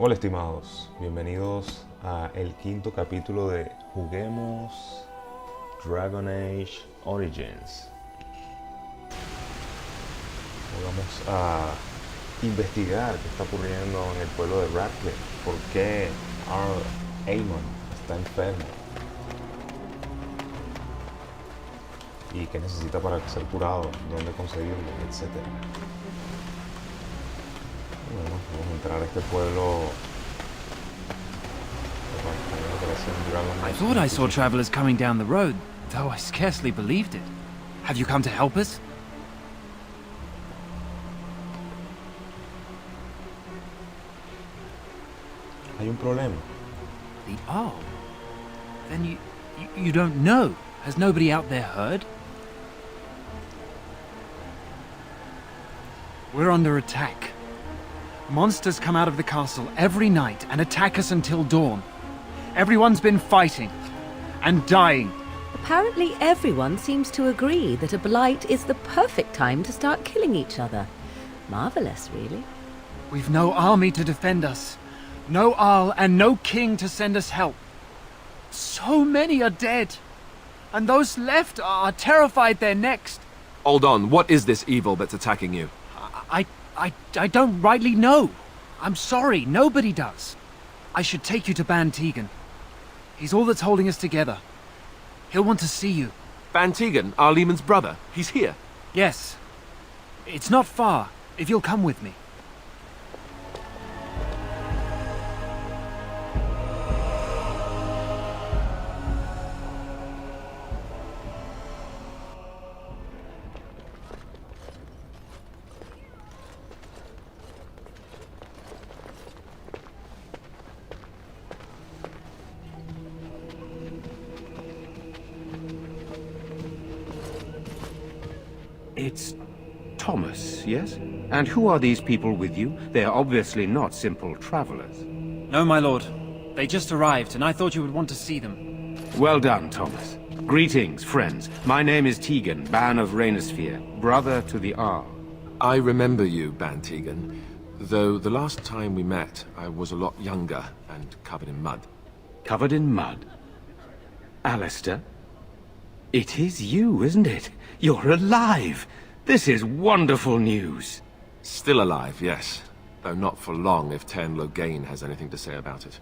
Hola estimados, bienvenidos a el quinto capítulo de Juguemos Dragon Age Origins. Hoy vamos a investigar qué está ocurriendo en el pueblo de Radcliffe, por qué Amon está enfermo y qué necesita para ser curado, dónde conseguirlo, etc. Bueno, vamos a entrar a este pueblo. I thought I saw travelers coming down the road, though I scarcely believed it. Have you come to help us? Hay un problema. The Arl? Then you don't know? Has nobody out there heard? We're under attack. Monsters come out of the castle every night and attack us until dawn. Everyone's been fighting and dying. Apparently everyone seems to agree that a blight is the perfect time to start killing each other. Marvelous, really. We've no army to defend us, no Arl and no king to send us help. So many are dead, and those left are terrified they're next. Hold on, what is this evil that's attacking you? I don't rightly know. I'm sorry, nobody does. I should take you to Ban Tegan. He's all that's holding us together. He'll want to see you. Ban Tegan, our Lehman's brother. He's here. Yes. It's not far, if you'll come with me. It's Thomas, yes? And who are these people with you? They are obviously not simple travelers. No, my lord. They just arrived, and I thought you would want to see them. Well done, Thomas. Greetings, friends. My name is Tegan, Ban of Rainersphere, brother to the Arl. I remember you, Ban Tegan. Though the last time we met, I was a lot younger and covered in mud. Covered in mud? Alistair? It is you, isn't it? You're alive! This is wonderful news! Still alive, yes. Though not for long if Ten Loghain has anything to say about it.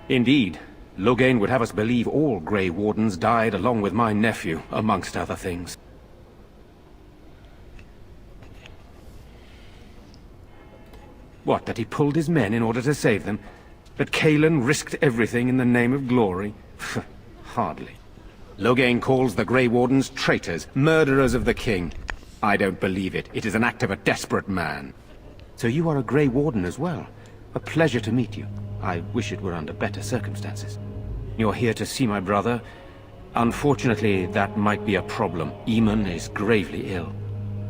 Indeed. Loghain would have us believe all Grey Wardens died along with my nephew, amongst other things. What, that he pulled his men in order to save them? That Cailan risked everything in the name of glory? Hardly. Loghain calls the Grey Wardens traitors, murderers of the king. I don't believe it. It is an act of a desperate man. So you are a Grey Warden as well. A pleasure to meet you. I wish it were under better circumstances. You're here to see my brother? Unfortunately, that might be a problem. Amon is gravely ill.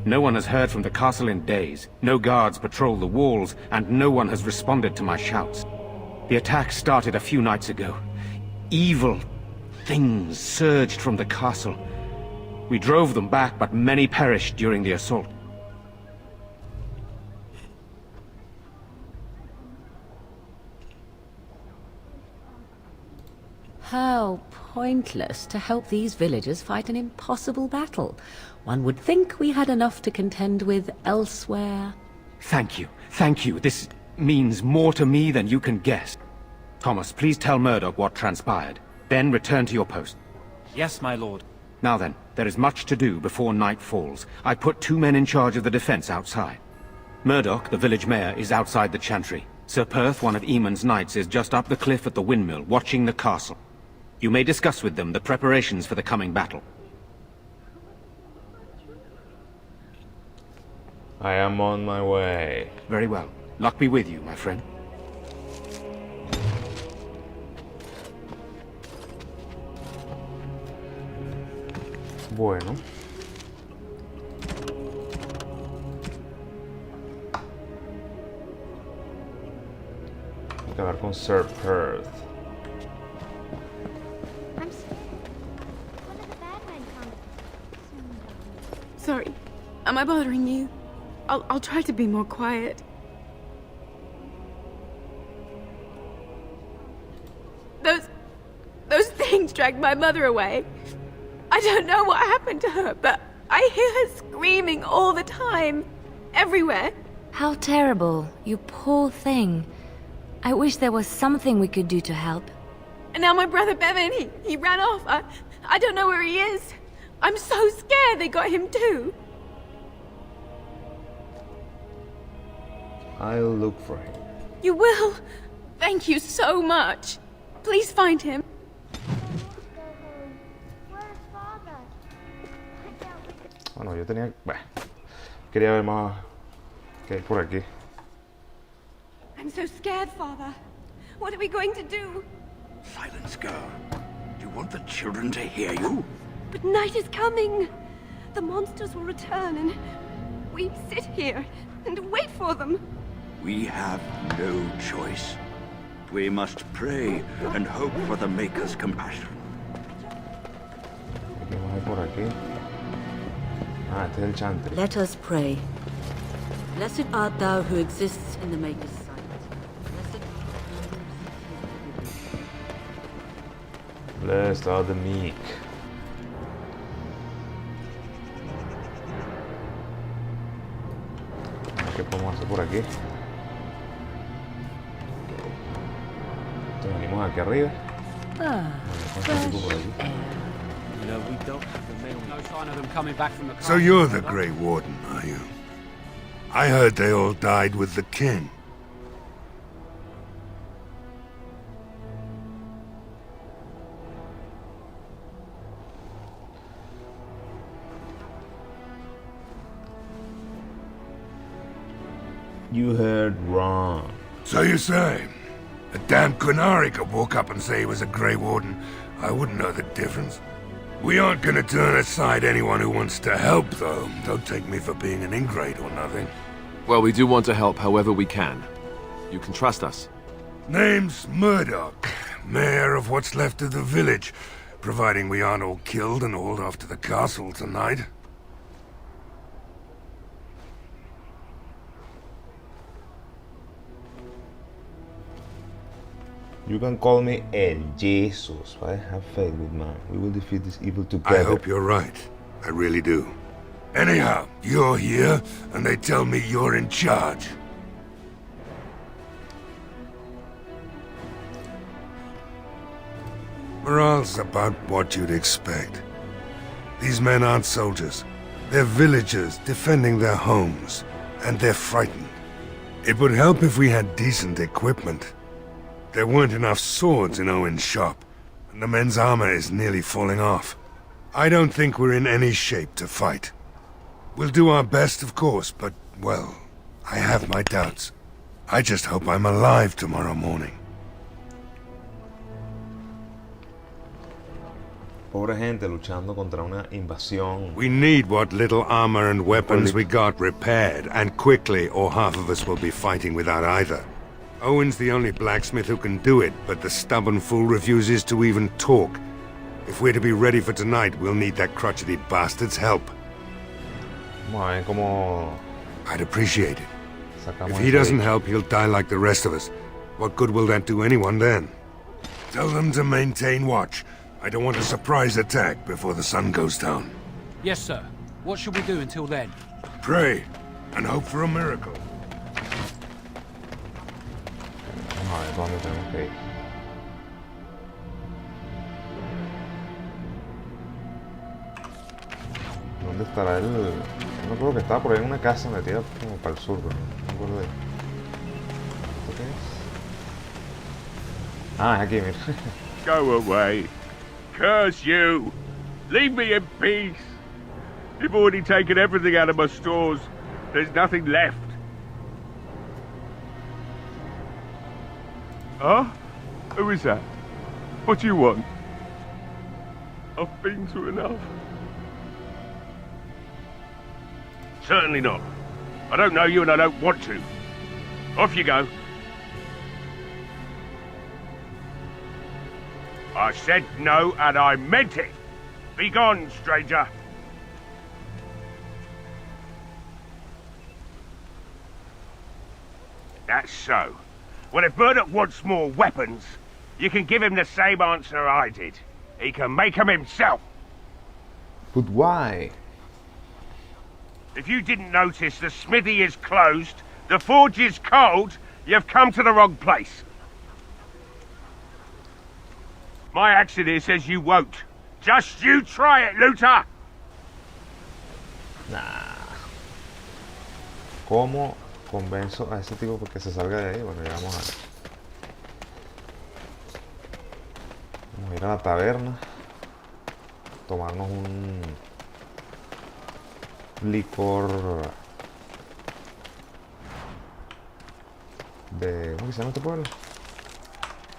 No one has heard from the castle in days. No guards patrol the walls, and no one has responded to my shouts. The attack started a few nights ago. Evil things surged from the castle. We drove them back, but many perished during the assault. How pointless to help these villagers fight an impossible battle. One would think we had enough to contend with elsewhere. Thank you. Thank you. This means more to me than you can guess. Thomas, please tell Murdoch what transpired. Then return to your post. Yes, my lord. Now then, there is much to do before night falls. I put 2 men in charge of the defense outside. Murdoch, the village mayor, is outside the chantry. Sir Perth, one of Eamon's knights, is just up the cliff at the windmill, watching the castle. You may discuss with them the preparations for the coming battle. I am on my way. Very well. Luck be with you, my friend. Bueno. Hay que hablar con Sir Perth. I'm scared. One of the bad men come. Sorry. Am I bothering you? I'll try to be more quiet. dragged my mother away. I don't know what happened to her, but I hear her screaming all the time. Everywhere. How terrible. You poor thing. I wish there was something we could do to help. And now my brother Bevan, he ran off. I don't know where he is. I'm so scared they got him too. I'll look for him. You will? Thank you so much. Please find him. Where's father? Bueno, yo tenía... Bueno, quería ver más qué hay por aquí. I'm so scared, Father. What are we going to do? Silence, girl. Do you want the children to hear you? But night is coming. The monsters will return and we sit here and wait for them. We have no choice. We must pray and hope for the Maker's compassion. ¿Qué más hay por aquí? Ah, este es el chantry. Let us pray. Blessed art thou who exists in the Maker's sight. Blessed are the meek. ¿Qué podemos hacer por aquí? Entonces venimos aquí arriba. No sign of them coming back from the So you're the Grey Warden, are you? I heard they all died with the king. You heard wrong. So you say? A damn Qunari could walk up and say he was a Grey Warden. I wouldn't know the difference. We aren't gonna turn aside anyone who wants to help, though. Don't take me for being an ingrate or nothing. Well, we do want to help however we can. You can trust us. Name's Murdoch, mayor of what's left of the village, providing we aren't all killed and hauled off to the castle tonight. You can call me El Jesus, right? Have faith with man. We will defeat this evil together. I hope you're right. I really do. Anyhow, you're here, and they tell me you're in charge. Morale's about what you'd expect. These men aren't soldiers. They're villagers defending their homes, and they're frightened. It would help if we had decent equipment. There weren't enough swords in Owen's shop, and the men's armor is nearly falling off. I don't think we're in any shape to fight. We'll do our best, of course, but, well, I have my doubts. I just hope I'm alive tomorrow morning. Pobre gente luchando contra una invasión. We need what little armor and weapons we got repaired, and quickly, or half of us will be fighting without either. Owen's the only blacksmith who can do it, but the stubborn fool refuses to even talk. If we're to be ready for tonight, we'll need that crotchety bastard's help. Vamos a ver cómo I'd appreciate it. sacamos If he doesn't help, he'll die like the rest of us. What good will that do anyone then? Tell them to maintain watch. I don't want a surprise attack before the sun goes down. Yes, sir. What should we do until then? Pray, and hope for a miracle. Vamos a ver dónde tenemos que ir. ¿Dónde estará el...? No me acuerdo que estaba por ahí en una casa metida como para el sur, pero no me acuerdo de... ¿Esto qué es? Ah, es aquí, mira. Go away. Curse you. Leave me in peace. You've already taken everything out of my stores. There's nothing left. Huh? Who is that? What do you want? I've been through enough. Certainly not. I don't know you and I don't want to. Off you go. I said no and I meant it. Be gone, stranger. That's so. Well, if Murdoch wants more weapons, you can give him the same answer I did. he can make 'em himself. But why? If you didn't notice, the smithy is closed, the forge is cold, you've come to the wrong place. My accent here says you won't. Just you try it, looter! Nah. ¿Cómo convenzo a ese tipo porque se salga de ahí? Bueno, ya vamos a ir a la taberna. Tomarnos un licor de... ¿Cómo se llama este pueblo?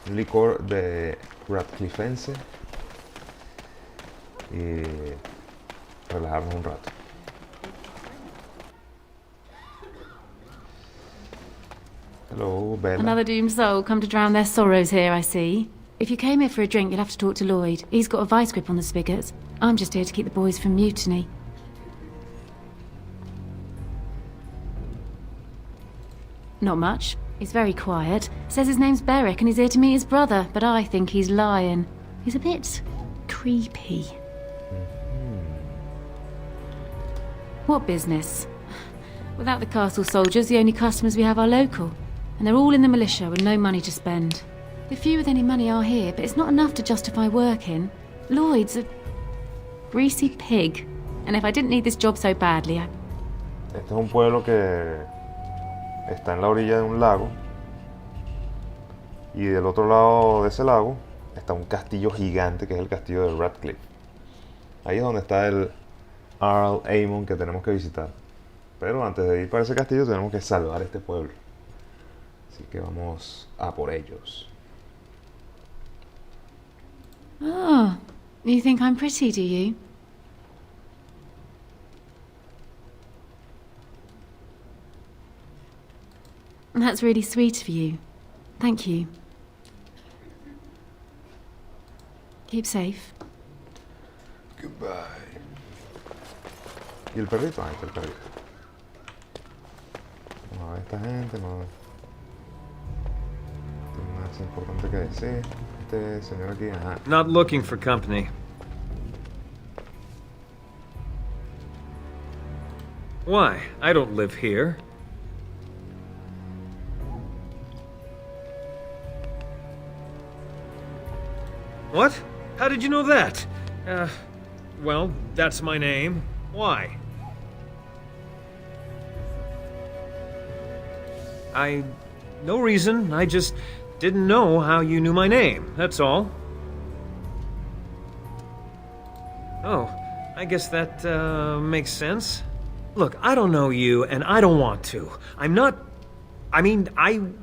Un licor de Radcliffense y relajarnos un rato. Hello, Bella. Another doomed soul come to drown their sorrows here, I see. If you came here for a drink, you'll have to talk to Lloyd. He's got a vice grip on the spigots. I'm just here to keep the boys from mutiny. Not much. He's very quiet. Says his name's Beric and he's here to meet his brother, but I think he's lying. He's a bit creepy. What business? Without the castle soldiers, the only customers we have are local. And they're all in the militia with no money to spend. The few with any money are here, but it's not enough to justify working. Lloyd's a greasy pig. And if I didn't need this job so badly, I... Este es un pueblo que está en la orilla de un lago. Y del otro lado de ese lago está un castillo gigante que es el castillo de Radcliffe. Ahí es donde está el Earl Aemon que tenemos que visitar. Pero antes de ir para ese castillo tenemos que salvar este pueblo. Así que vamos a por ellos. Oh, you think I'm pretty, do you? That's really sweet of you. Thank you. Keep safe. Goodbye. ¿Y el perrito? Ah, está el perrito. Vamos a ver esta gente, no tiene nada más importante que decir. Este señor aquí, ajá. Not looking for company. Why? I don't live here. What? How did you know that? Well, that's my name. Why? No reason. I just didn't know how you knew my name, that's all. Oh, I guess that, makes sense. Look, I don't know you, and I don't want to. I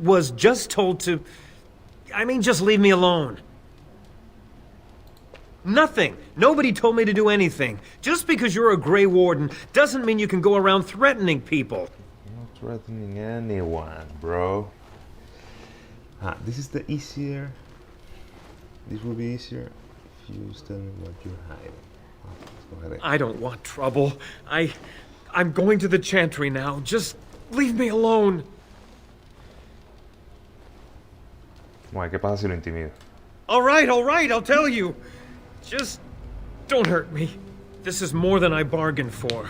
was just told to... just leave me alone. Nothing. Nobody told me to do anything. Just because you're a Grey Warden doesn't mean you can go around threatening people. I'm not threatening anyone, bro. This is the easier. This will be easier if you tell me what you're hiding. Let's go ahead. I don't want trouble. I'm going to the Chantry now. Just leave me alone. Bueno, ¿qué pasa si lo intimido? All right, I'll tell you. Just don't hurt me. This is more than I bargained for.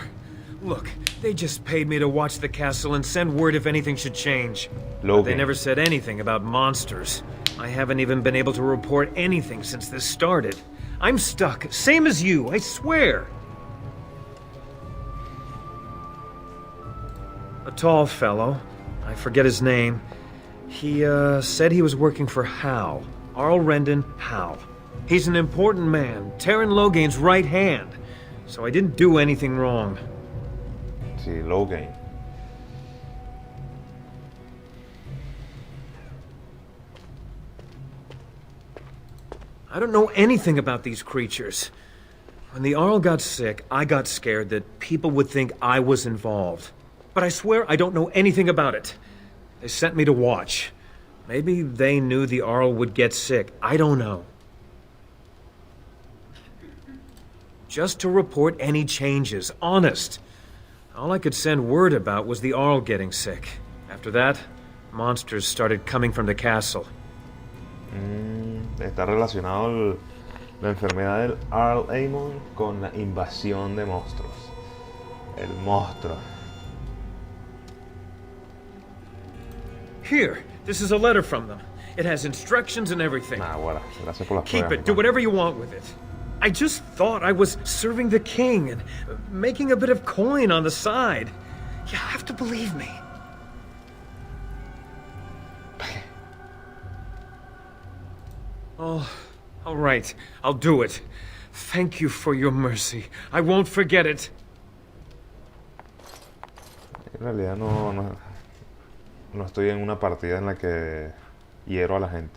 Look, they just paid me to watch the castle and send word if anything should change. Logan. They never said anything about monsters. I haven't even been able to report anything since this started. I'm stuck, same as you, I swear. A tall fellow, I forget his name. He, said he was working for Hal. Arl Rendon Hal. He's an important man, Taron Logain's right hand. So I didn't do anything wrong. Sí, Logain. I don't know anything about these creatures. When the Arl got sick, I got scared that people would think I was involved. But I swear I don't know anything about it. They sent me to watch. Maybe they knew the Arl would get sick. I don't know. Just to report any changes, honest. All I could send word about was the Arl getting sick. After that, monsters started coming from the castle. Está relacionado La enfermedad del Earl Aemon con la invasión de monstruos. El monstruo. Here, this is a letter from them. It has instructions and everything. Nah, bueno, gracias por las Keep pruebas, it. Do hermano. whatever you want with it. I just thought I was serving the king and making a bit of coin on the side. You have to believe me. Oh, all right. I'll do it. Thank you for your mercy. I won't forget it. En realidad no estoy en una partida en la que hiero a la gente.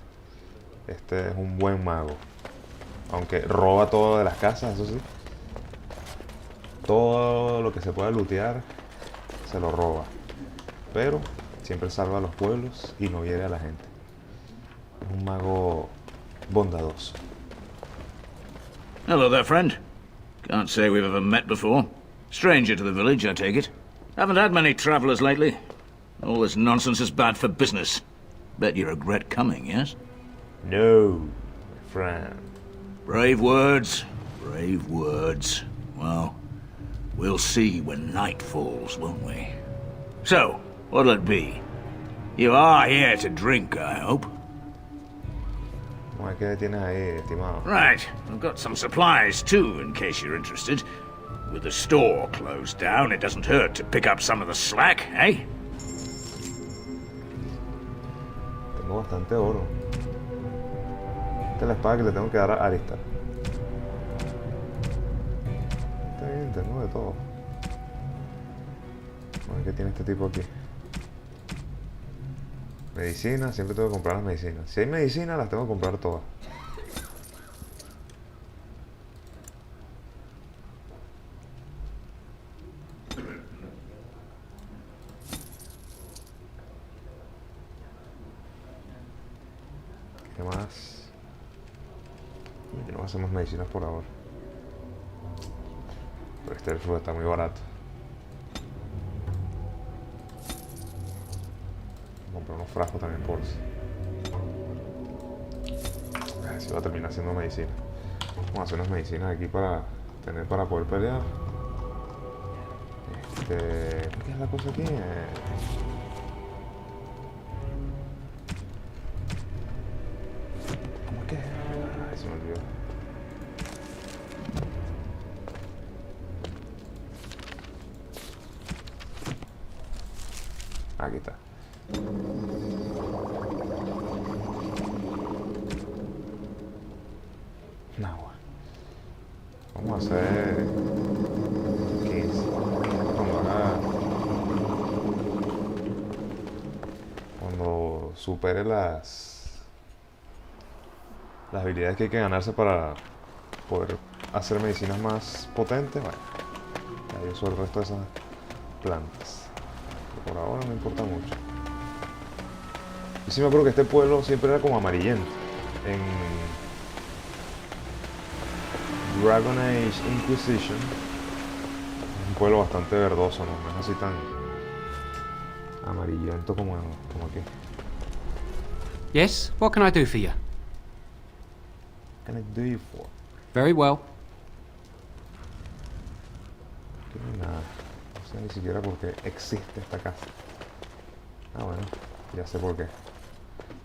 Este es un buen mago. Aunque roba todo de las casas, eso sí. Todo lo que se pueda lootear se lo roba. Pero siempre salva a los pueblos y no hiere a la gente. Es un mago bondadoso. Hello there, friend. Can't say we've ever met before. Stranger to the village, I take it. Haven't had many travelers lately. All this nonsense is bad for business. Bet you regret coming, yes? No, my friend. Brave words. Brave words. Well, we'll see when night falls, won't we? So, what'll it be? You are here to drink, I hope? ¿Qué tienes ahí, estimado? Right. I've got some supplies, too, in case you're interested. With the store closed down, it doesn't hurt to pick up some of the slack, eh? Tengo bastante oro. Esta es la espada que le tengo que dar a Alistar. Está bien, tengo de todo. A ver qué tiene este tipo aquí. Medicina, siempre tengo que comprar las medicinas. Si hay medicina, las tengo que comprar todas. ¿Qué más? Yo no voy a hacer más medicinas por ahora. Pero este elfo está muy barato. Comprar unos frascos también por si. A ver si va a terminar haciendo medicina. Vamos a hacer unas medicinas aquí para tener para poder pelear. ¿Qué es la cosa aquí? ¿Cómo es que? Ay, se me olvidó. Aquí está. No, vamos a hacer 15. Cuando supere las habilidades que hay que ganarse para poder hacer medicinas más potentes, bueno, ya yo uso el resto de esas plantas. Por ahora no importa mucho. Yo sí me acuerdo que este pueblo siempre era como amarillento. En Dragon Age Inquisition es un pueblo bastante verdoso, ¿no? No es así tan amarillento como aquí. Yes, what can I do for you? What can I do you for? Very well. No tiene nada. No sé ni siquiera por qué existe esta casa. Ah, bueno, ya sé por qué.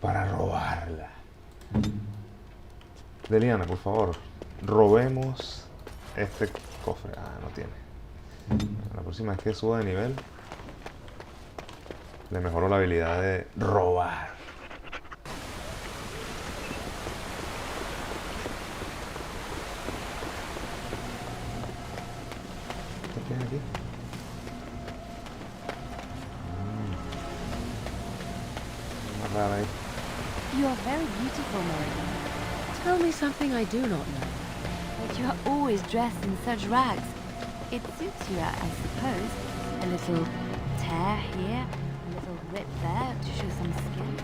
Para robarla. Deliana, por favor, robemos este cofre. Ah, no tiene. La próxima vez que suba de nivel, le mejoro la habilidad de robar. ¿Qué hay aquí? Más rara ahí. You are very beautiful, Morrigan. Tell me something I do not know. But you are always dressed in such rags. It suits you, I suppose. A little tear here, a little rip there to show some skin.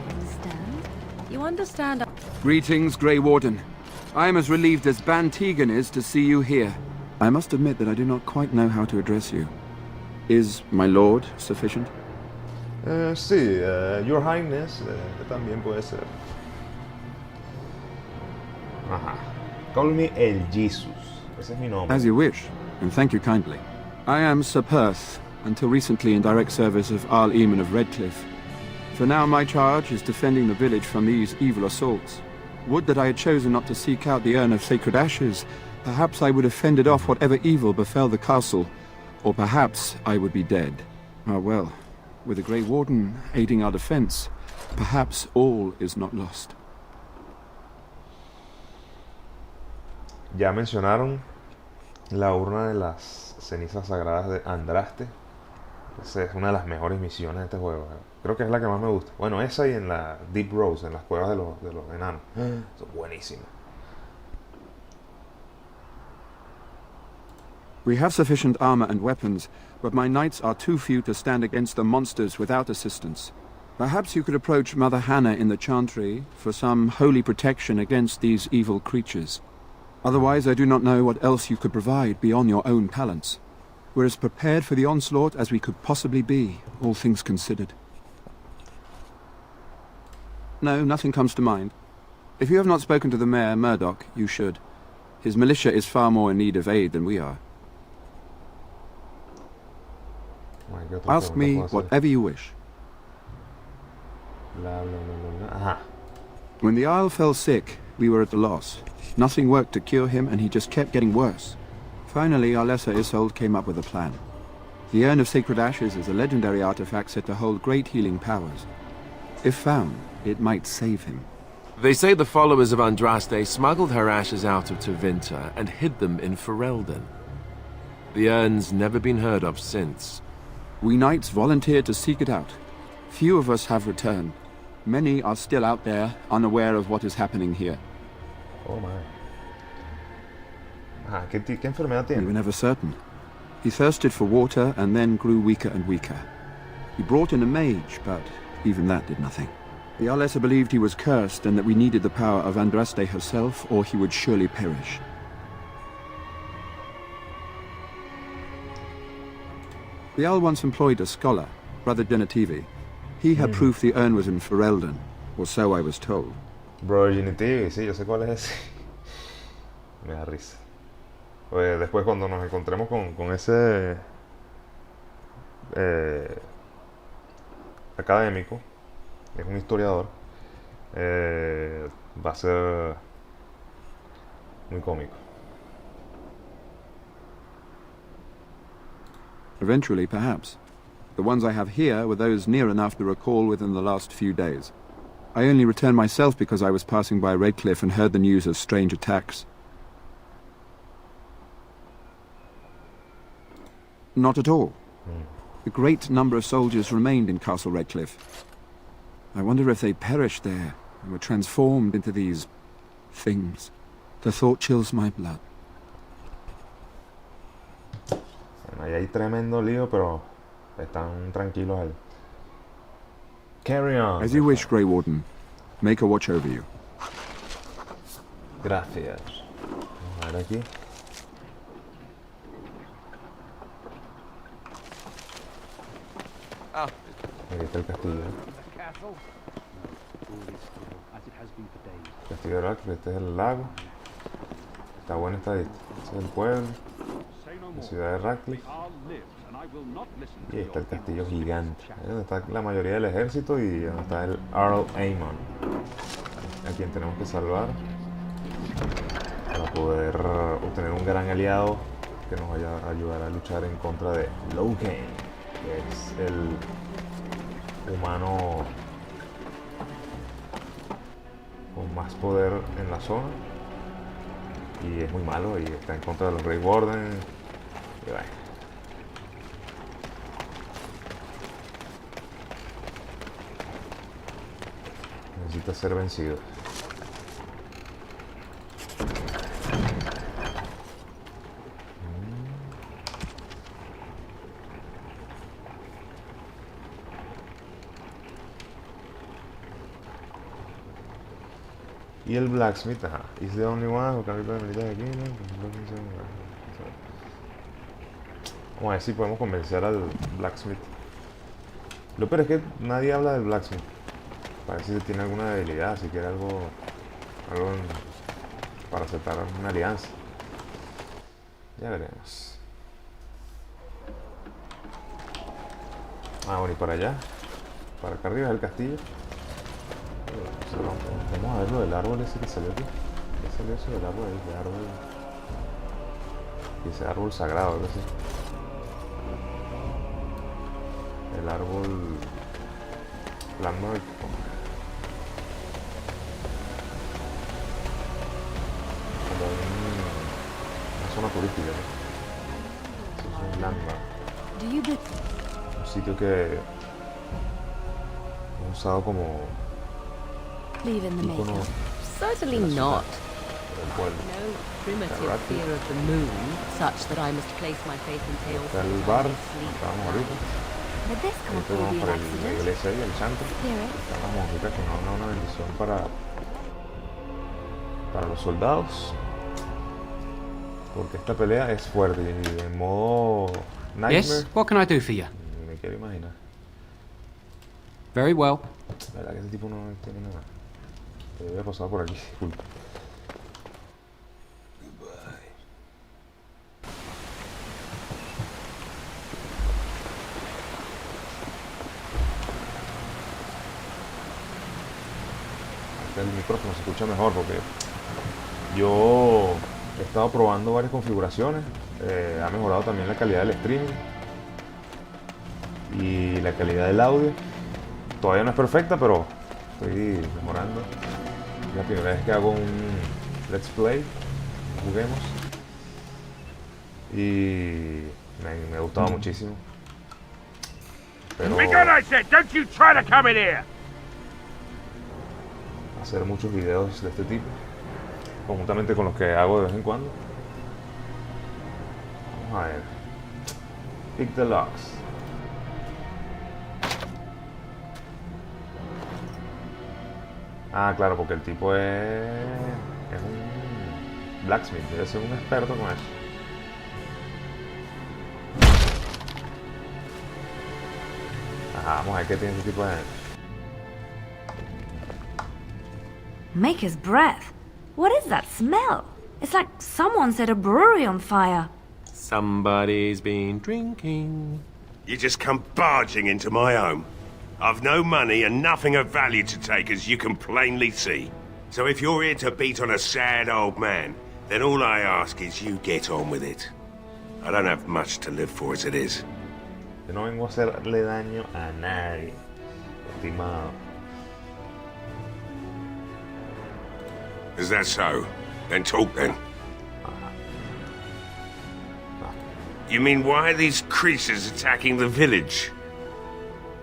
I understand. You understand? Greetings, Grey Warden. I am as relieved as Ban Tegan is to see you here. I must admit that I do not quite know how to address you. Is my lord sufficient? Sí, Your Highness también puede ser. Ajá. call me El Jesus. Ese es mi nombre. As you wish, and thank you kindly. I am Sir Perth, until recently in direct service of Arl Eamon of Redcliffe. For now my charge is defending the village from these evil assaults. Would that I had chosen not to seek out the urn of sacred ashes. Perhaps I would have fended off whatever evil befell the castle, or perhaps I would be dead. Ah well, with the Grey Warden aiding our defense, perhaps all is not lost. Ya mencionaron la urna de las cenizas sagradas de Andraste. Esa es una de las mejores misiones de este juego. Creo que es la que más me gusta. Bueno, esa y en la Deep Rose, en las cuevas de los enanos. Son buenísimas. We have sufficient armor and weapons, but my knights are too few to stand against the monsters without assistance. Perhaps you could approach Mother Hannah in the Chantry for some holy protection against these evil creatures. Otherwise, I do not know what else you could provide beyond your own talents. We're as prepared for the onslaught as we could possibly be, all things considered. No, nothing comes to mind. If you have not spoken to the Mayor, Murdoch, you should. His militia is far more in need of aid than we are. Ask me whatever you wish. When the Isle fell sick, we were at a loss. Nothing worked to cure him, and he just kept getting worse. Finally, our lesser Isolde came up with a plan. The Urn of Sacred Ashes is a legendary artifact said to hold great healing powers. If found, it might save him. They say the followers of Andraste smuggled her ashes out of Tevinter and hid them in Ferelden. The urn's never been heard of since. We knights volunteered to seek it out. Few of us have returned. Many are still out there, unaware of what is happening here. Oh my. ¿Qué enfermedad tiene? We were never certain. He thirsted for water and then grew weaker and weaker. He brought in a mage, but even that did nothing. The Arlessa believed he was cursed and that we needed the power of Andraste herself, or he would surely perish. The Arl once employed a scholar, Brother Genitivi. He had proof the urn was in Ferelden, or so I was told. Brother Genitivi, sí, yo sé cuál es ese. Me da risa. Pues después cuando nos encontremos con ese académico, es un historiador, va a ser muy cómico. Eventually, perhaps. The ones I have here were those near enough to recall within the last few days. I only returned myself because I was passing by Redcliffe and heard the news of strange attacks. Not at all. A great number of soldiers remained in Castle Redcliffe. I wonder if they perished there and were transformed into these things. The thought chills my blood. Bueno, ahí hay tremendo lío, pero están tranquilos ahí. Carry on. As you wish, Grey Warden. Make a watch over you. Gracias. Vamos a ver aquí. Aquí está el castillo. Castillo de Radcliffe, este es el lago. Está bueno esta vista. Este es el pueblo. La ciudad de Radcliffe. Y ahí está el castillo gigante. Ahí es donde está la mayoría del ejército y donde está el Earl Aemon, a quien tenemos que salvar para poder obtener un gran aliado que nos vaya a ayudar a luchar en contra de Logain, que es el humano con más poder en la zona y es muy malo y está en contra de los Grey Warden y bueno. Necesita ser vencido. Y el blacksmith, ajá. Is the only one who can repair militares aquí, ¿no? Vamos a ver si podemos convencer al blacksmith. Lo peor es que nadie habla del blacksmith. Para ver si tiene alguna debilidad, si quiere algo para aceptar una alianza. Ya veremos. Ah, bueno, y para allá. Para acá arriba es el castillo. Vamos a ver lo del árbol ese que salió aquí. ¿Qué salió eso del árbol? El árbol. Dice árbol sagrado, algo así. El árbol landmark. Como una zona turística, ¿no? Eso es un landmark. Un sitio que es usado como icono Certainly de la not. ciudad, del pueblo. No primitive fear of the moon, such that I must place my faith in tales Está of el bar, estábamos ahorita. Did this come Ahorita before vamos the para la accident? iglesia y el santo. Spirit? Están las monjitas que nos dan una bendición para los soldados. Porque esta pelea es fuerte y en modo Nightmare. Yes, what can I do for you? Me quiero imaginar. Very well. La verdad que ese tipo no tiene nada. Te había pasado por aquí, disculpa. El micrófono se escucha mejor porque yo he estado probando varias configuraciones. Ha mejorado también la calidad del streaming y la calidad del audio. Todavía no es perfecta, pero estoy mejorando. Es la primera vez que hago un let's play, juguemos, y me ha gustado muchísimo. Pero Be good, I said! Don't you try to come in here! hacer muchos videos de este tipo, conjuntamente con los que hago de vez en cuando. Vamos a ver. Pick the locks. Ah, claro, porque el tipo es un blacksmith, debe ser un experto con eso. Ajá, vamos a ver qué tiene este tipo de... Maker's breath. What is that smell? It's like someone set a brewery on fire. Somebody's been drinking. You just come barging into my home. I've no money and nothing of value to take, as you can plainly see. So if you're here to beat on a sad old man, then all I ask is you get on with it. I don't have much to live for as it is. Yo no vengo a hacerle daño a nadie, estimado. Is that so? Then talk then. You mean why are these creatures attacking the village?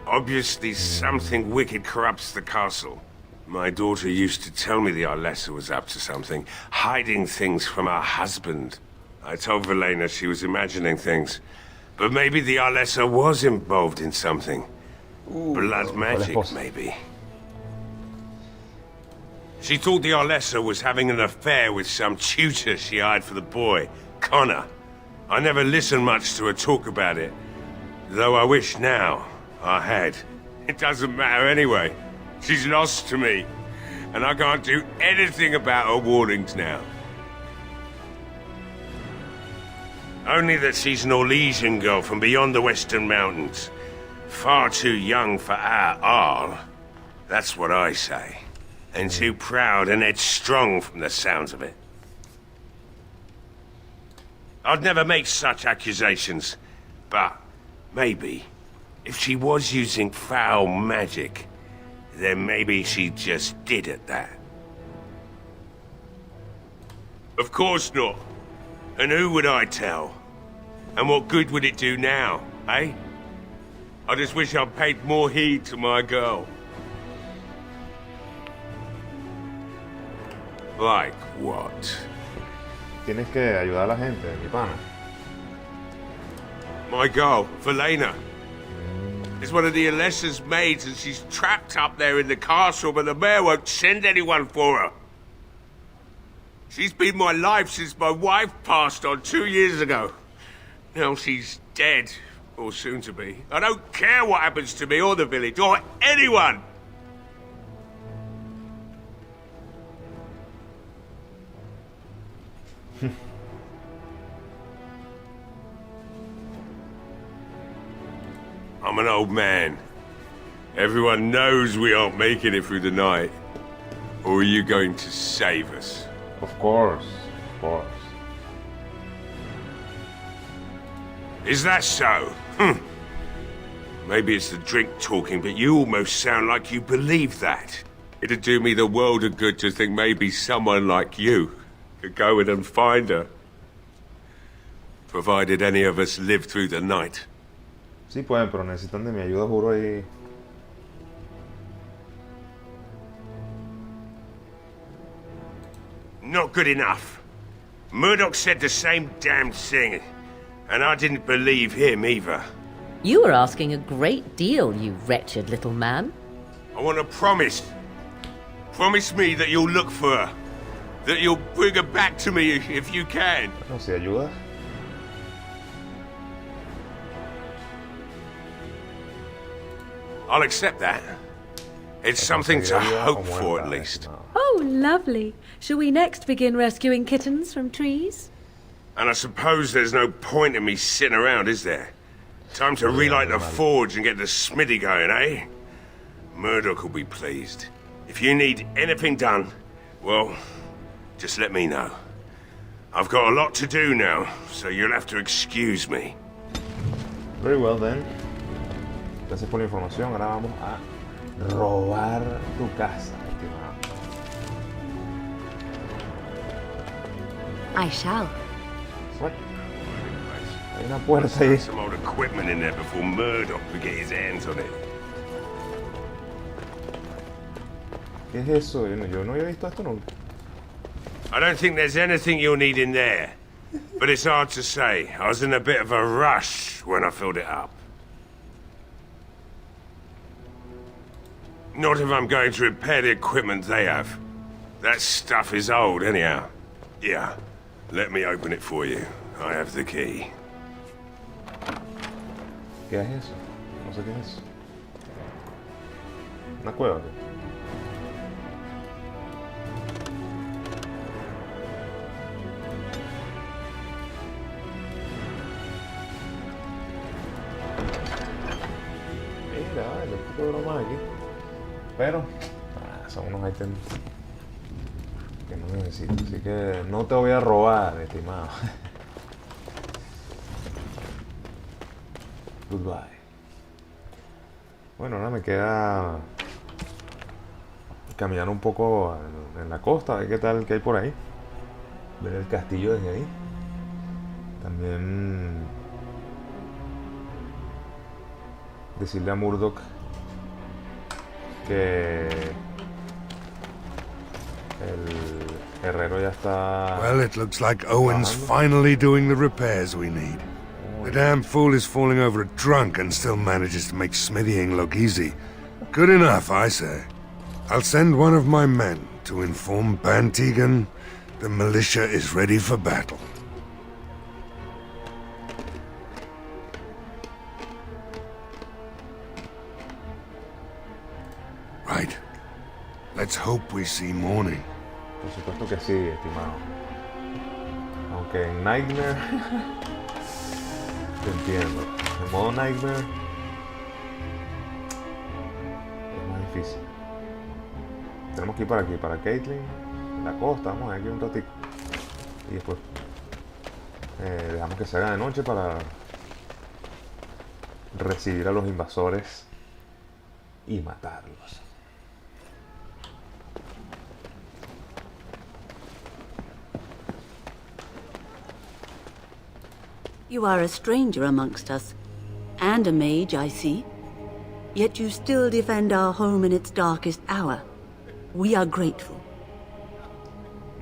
Obviously something wicked corrupts the castle. My daughter used to tell me the Arlessa was up to something, hiding things from her husband. I told Velena she was imagining things. But maybe the Arlessa was involved in something. Blood magic, maybe. She thought the Arlessa was having an affair with some tutor she hired for the boy, Connor. I never listened much to her talk about it, though I wish now I had. It doesn't matter anyway. She's lost to me, and I can't do anything about her warnings now. Only that she's an Orlesian girl from beyond the Western Mountains. Far too young for our Arl. That's what I say. And too proud and headstrong from the sounds of it. I'd never make such accusations, but maybe, if she was using foul magic, then maybe she just did at that. Of course not. And who would I tell? And what good would it do now, eh? I just wish I'd paid more heed to my girl. Like what? Tienes que ayudar a la gente, mi pana. My girl, Velena. Is one of the Alessa's maids, and she's trapped up there in the castle, but the mayor won't send anyone for her. She's been my life since my wife passed on 2 years ago. Now she's dead, or soon to be. I don't care what happens to me or the village, or anyone! I'm an old man. Everyone knows we aren't making it through the night. Or are you going to save us? Of course, of course. Is that so? Maybe it's the drink talking, but you almost sound like you believe that. It'd do me the world of good to think maybe someone like you could go in and find her. Provided any of us live through the night. Sí pueden, pero necesitan de mi ayuda, juro ahí. Not good enough. Murdoch said the same damn thing, and I didn't believe him either. You were asking a great deal, you wretched little man. I want a promise. Promise me that you'll look for her. That you'll bring her back to me if you can. No, si ayuda. I'll accept that. It's something to hope for, at least. Oh, lovely. Shall we next begin rescuing kittens from trees? And I suppose there's no point in me sitting around, is there? Time to relight the forge and get the smithy going, eh? Murdoch will be pleased. If you need anything done, well, just let me know. I've got a lot to do now, so you'll have to excuse me. Very well then. Gracias por la información. Ahora vamos a robar tu casa, estimado. I shall. What? Hay una puerta ahí. Some old equipment in there before Murdoch could get his hands on it. ¿Qué es eso? Yo no había visto esto nunca. I don't think there's anything you'll need in there. But it's hard to say. I was in a bit of a rush when I filled it up. Not if I'm going to repair the equipment they have. That stuff is old, anyhow. Yeah, let me open it for you. I have the key. ¿Qué es eso? No sé qué es eso. Una cueva. ¿Qué? Mira, vale, un poco de broma aquí. Pero son unos ítems que no necesito, así que no te voy a robar, estimado. Goodbye. Bueno, ahora me queda caminar un poco en la costa, a ver qué tal que hay por ahí. Ver el castillo desde ahí. También decirle a Murdoch que el herrero ya está. Well, it looks like Owen's finally doing the repairs we need. The damn fool is falling over a drunk and still manages to make smithying look easy. Good enough, I say. I'll send one of my men to inform Bantegan the militia is ready for battle. Right. Let's hope we see morning. Por supuesto que sí, estimado. Aunque en Nightmare te entiendo. En modo Nightmare es más difícil. Tenemos que ir para aquí, para Caitlyn, en la costa. Vamos aquí un ratito y después dejamos que se haga de noche para recibir a los invasores y matarlos. You are a stranger amongst us, and a mage, I see. Yet you still defend our home in its darkest hour. We are grateful.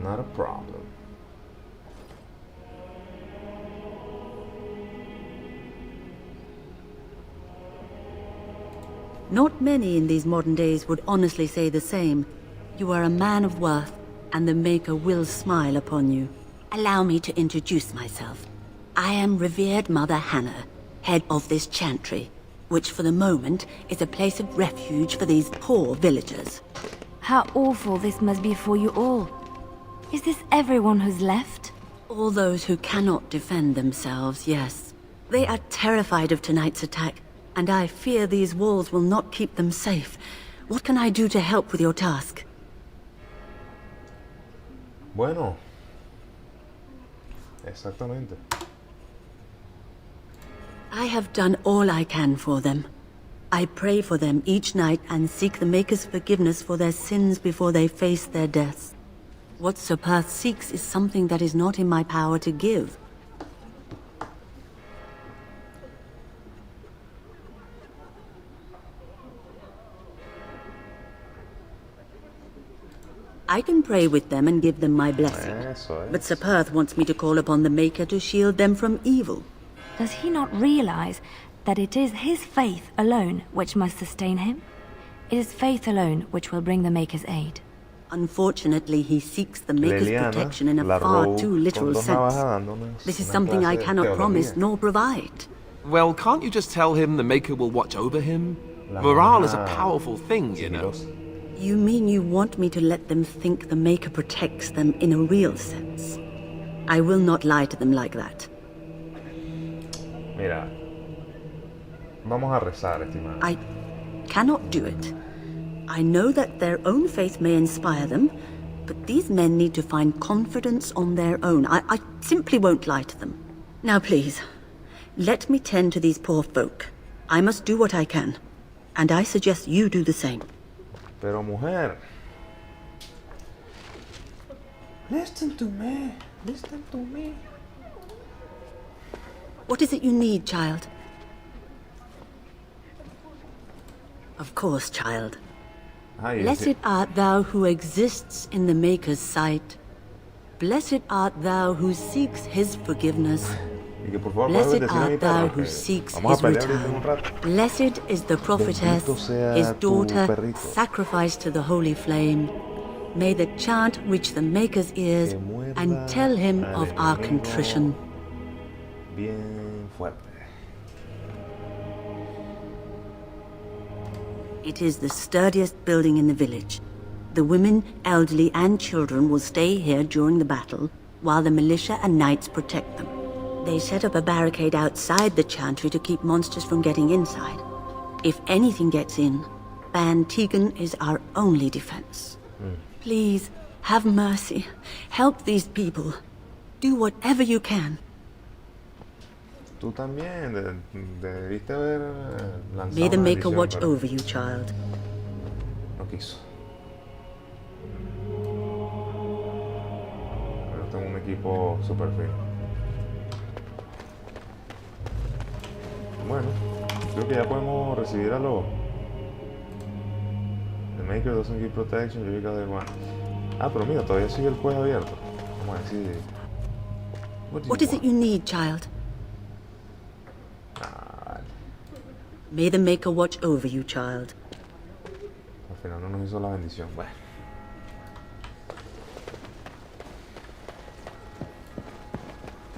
Not a problem. Not many in these modern days would honestly say the same. You are a man of worth, and the Maker will smile upon you. Allow me to introduce myself. I am revered Mother Hannah, head of this chantry, which for the moment is a place of refuge for these poor villagers. How awful this must be for you all. Is this everyone who's left? All those who cannot defend themselves, yes. They are terrified of tonight's attack, and I fear these walls will not keep them safe. What can I do to help with your task? Bueno. Exactamente. I have done all I can for them. I pray for them each night and seek the Maker's forgiveness for their sins before they face their deaths. What Sir Perth seeks is something that is not in my power to give. I can pray with them and give them my blessing. But Sir Perth wants me to call upon the Maker to shield them from evil. Does he not realize that it is his faith alone which must sustain him? It is faith alone which will bring the Maker's aid. Unfortunately, he seeks the Maker's protection in a far too literal sense. This is something I cannot promise nor provide. Well, can't you just tell him the Maker will watch over him? Morale is a powerful thing, you know. You mean you want me to let them think the Maker protects them in a real sense? I will not lie to them like that. Mira. Vamos a rezar, estimada. I cannot do it. I know that their own faith may inspire them, but these men need to find confidence on their own. I simply won't lie to them. Now please, let me tend to these poor folk. I must do what I can, and I suggest you do the same. Pero mujer. Listen to me. Listen to me. What is it you need, child? Of course, child. Blessed art thou who exists in the Maker's sight. Blessed art thou who seeks his forgiveness. Blessed art thou who seeks his return. Blessed is the prophetess, his daughter, sacrificed to the holy flame. May the chant reach the Maker's ears and tell him of our contrition. Bien fuerte. It is the sturdiest building in the village. The women, elderly, and children will stay here during the battle, while the militia and knights protect them. They set up a barricade outside the chantry to keep monsters from getting inside. If anything gets in, Ban Tegan is our only defense. Please, have mercy. Help these people. Do whatever you can. Tú también debiste haber lanzado May the una Maker maldición, watch pero over you, child. no quiso. Pero tengo un equipo super fino. Bueno, creo que ya podemos recibir a los... The Maker doesn't give protection, you got the one. Ah, pero mira, todavía sigue el juego abierto. Vamos a decir... What is it you need, child? May the Maker watch over you, child. Al final no nos hizo la bendición. Bueno.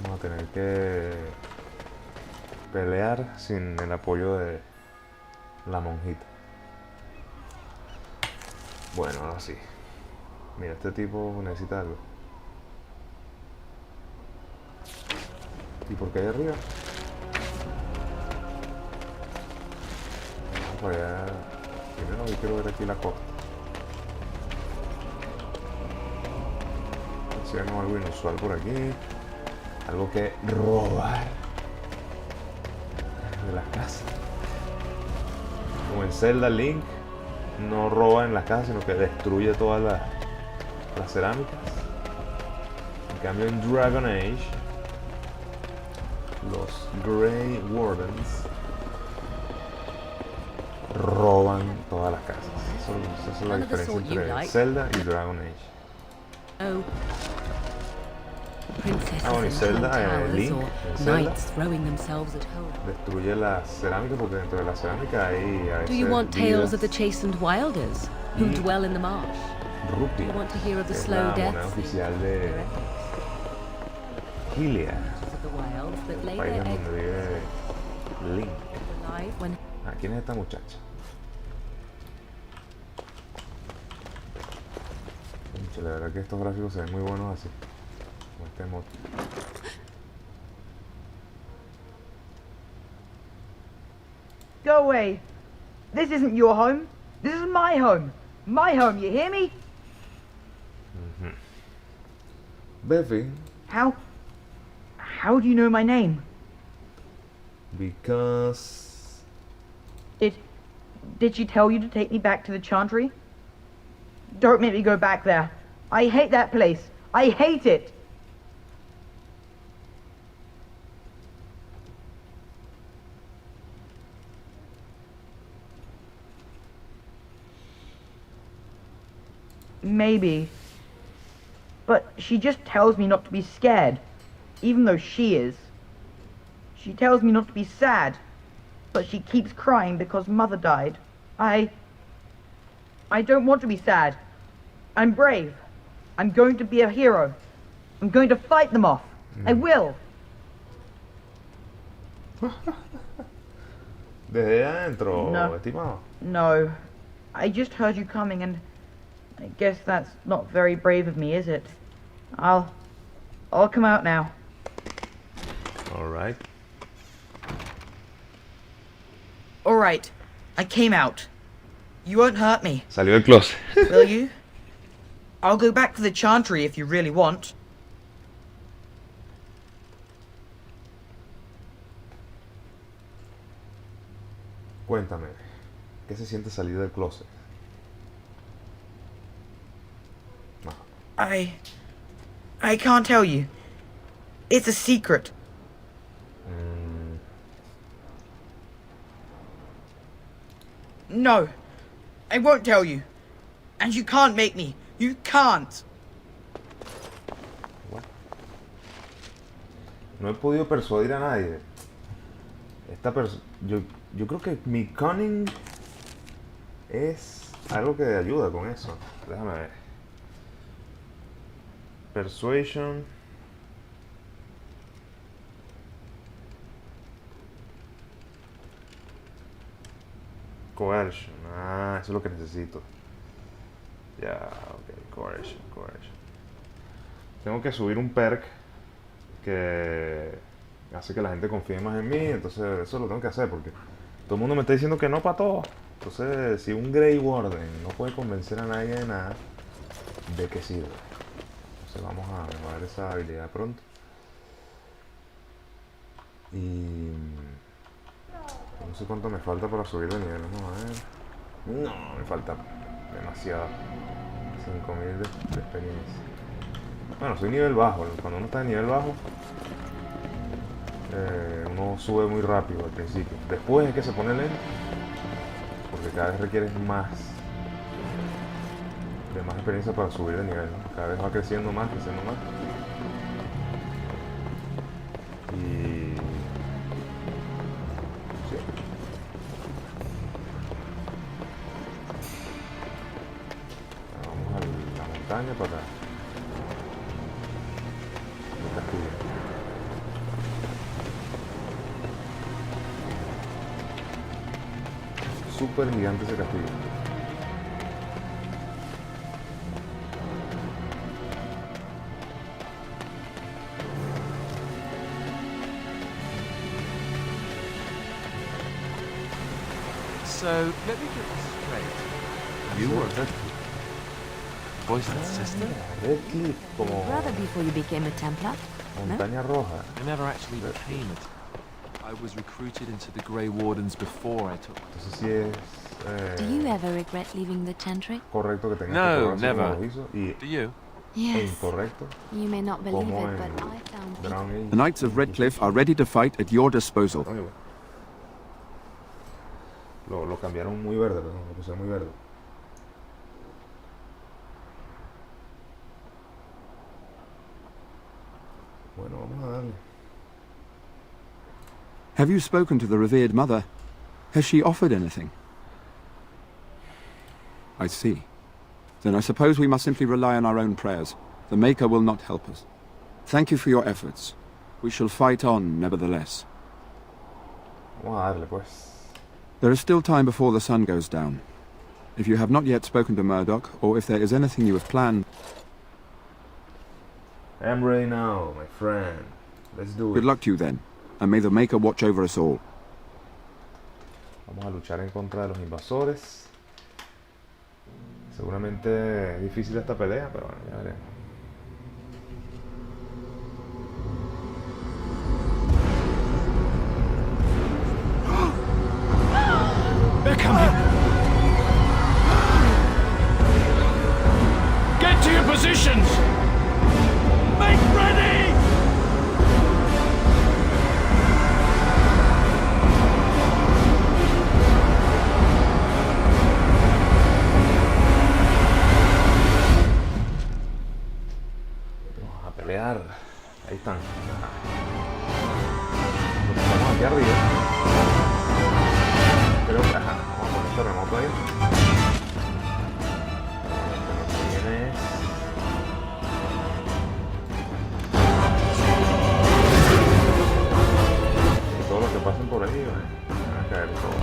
Vamos a tener que pelear sin el apoyo de la monjita. Bueno, ahora sí. Mira, este tipo necesita algo. ¿Y por qué hay arriba? Vamos para allá. Primero yo quiero ver aquí la costa. A ver si vemos algo inusual por aquí. Algo que robar de las casas. Como en Zelda, Link no roba en las casas, sino que destruye todas las cerámicas. En cambio en Dragon Age, los Grey Wardens roban todas las casas. Esa es la diferencia entre Zelda y Dragon Age. Oh. Ah, bueno, y Zelda, Link, en Zelda, Knights throwing themselves at home. destruye la cerámica porque dentro de la cerámica hay a Do you want tales of the vidas chastened wilders who dwell in the marsh? Do rupia, you want to hear of the que es slow la moneda deaths oficial de Gilead, of the wilds that lay el país their en eggs donde vive Link. alive when Ah, ¿quién es esta muchacha? Concha, la verdad que estos gráficos se ven muy buenos así, con este mod. Go away. This isn't your home. This is my home. My home, you hear me? Bevi. How do you know my name? Because... Did she tell you to take me back to the Chantry? Don't make me go back there. I hate that place. I hate it. Maybe. But she just tells me not to be scared, even though she is. She tells me not to be sad, but she keeps crying because Mother died. I don't want to be sad. I'm brave. I'm going to be a hero. I'm going to fight them off. I will. Desde adentro, No. estimado. No. I just heard you coming and I guess that's not very brave of me, is it? I'll come out now. Alright. Alright. I came out. You won't hurt me. Salió del closet. Will you? I'll go back to the Chantry if you really want. Cuéntame, ¿qué se siente salir del closet? I can't tell you. It's a secret. No, I won't tell you. And you can't make me. You can't. No he podido persuadir a nadie. Yo creo que mi cunning es algo que ayuda con eso. Déjame ver. Persuasion. Coercion. Ah, eso es lo que necesito. Ya, ok. Coercion. Tengo que subir un perk que hace que la gente confíe más en mí. Entonces eso lo tengo que hacer porque todo el mundo me está diciendo que no para todo. Entonces si un Grey Warden no puede convencer a nadie de nada, ¿de qué sirve? Entonces vamos a mejorar esa habilidad pronto. Y no sé cuánto me falta para subir de nivel. Vamos a ver. No, me falta demasiado. 5000 de experiencia. Bueno, soy nivel bajo. Cuando uno está en nivel bajo, uno sube muy rápido al principio. Después es que se pone lento, porque cada vez requieres más experiencia para subir de nivel, ¿no? Cada vez va creciendo más. Y sí. Vamos a la montaña para acá. El castillo. Súper gigante ese castillo. So, let me get this straight. You were Redcliffe. Voiced sister? Redcliffe, como Brother before you became a Templar? Montaña Roja. I never actually became it. I was recruited into the Grey Wardens before I took... Entonces sí es... Do you ever regret leaving the Chantry? Correcto que tengas No, que never. como lo hizo, y Do you? Yes. incorrecto You may not believe como it, en but I found Brown Age. The Knights of Redcliffe are ready to fight at your disposal. Lo cambiaron muy verde, perdón, lo pusieron muy verde. Bueno, vamos a darle. Have you spoken to the revered mother? Has she offered anything? I see. Then I suppose we must simply rely on our own prayers. The Maker will not help us. Thank you for your efforts. We shall fight on, nevertheless. Vamos a darle, pues. There is still time before the sun goes down. If you have not yet spoken to Murdoch, or if there is anything you have planned... I am ready now, my friend. Let's do it. Good luck to you then, and may the Maker watch over us all. Vamos a luchar en contra de los invasores. Seguramente es difícil esta pelea, pero bueno, ya veremos. They're coming! Get to your positions! Make ready! Vamos a pelear. Ahí están. Estamos aquí arriba. Creo que, ajá, vamos a poner este remoto ahí. Lo que viene es... Y todos los que pasen por ahí, van a caer todos.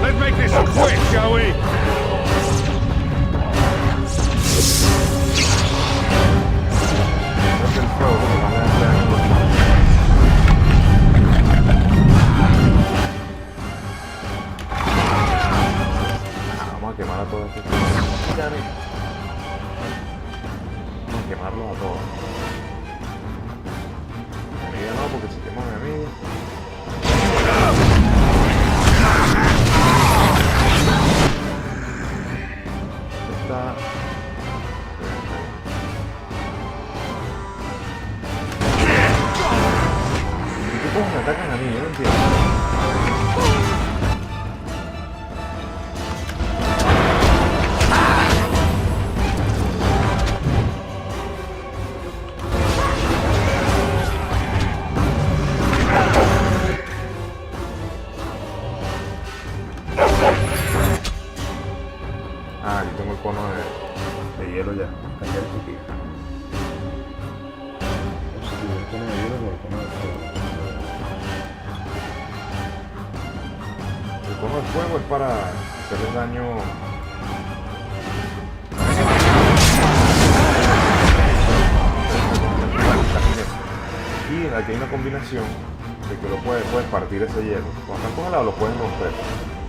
Let's make this quick, shall we? Vamos a quemar a todos estos. Vamos a quemarlos a todos. A mí ya no, porque si queman a mí. Está. ¿Qué cosas me atacan a mí? Yo no entiendo. Ah, aquí tengo el cono de hielo ya. Está abierto aquí. Sustituir el cono de hielo por el cono de fuego. El cono de fuego es para hacerle daño. Y aquí hay una combinación de que lo puedes partir ese hielo. Cuando están congelados lo puedes romper.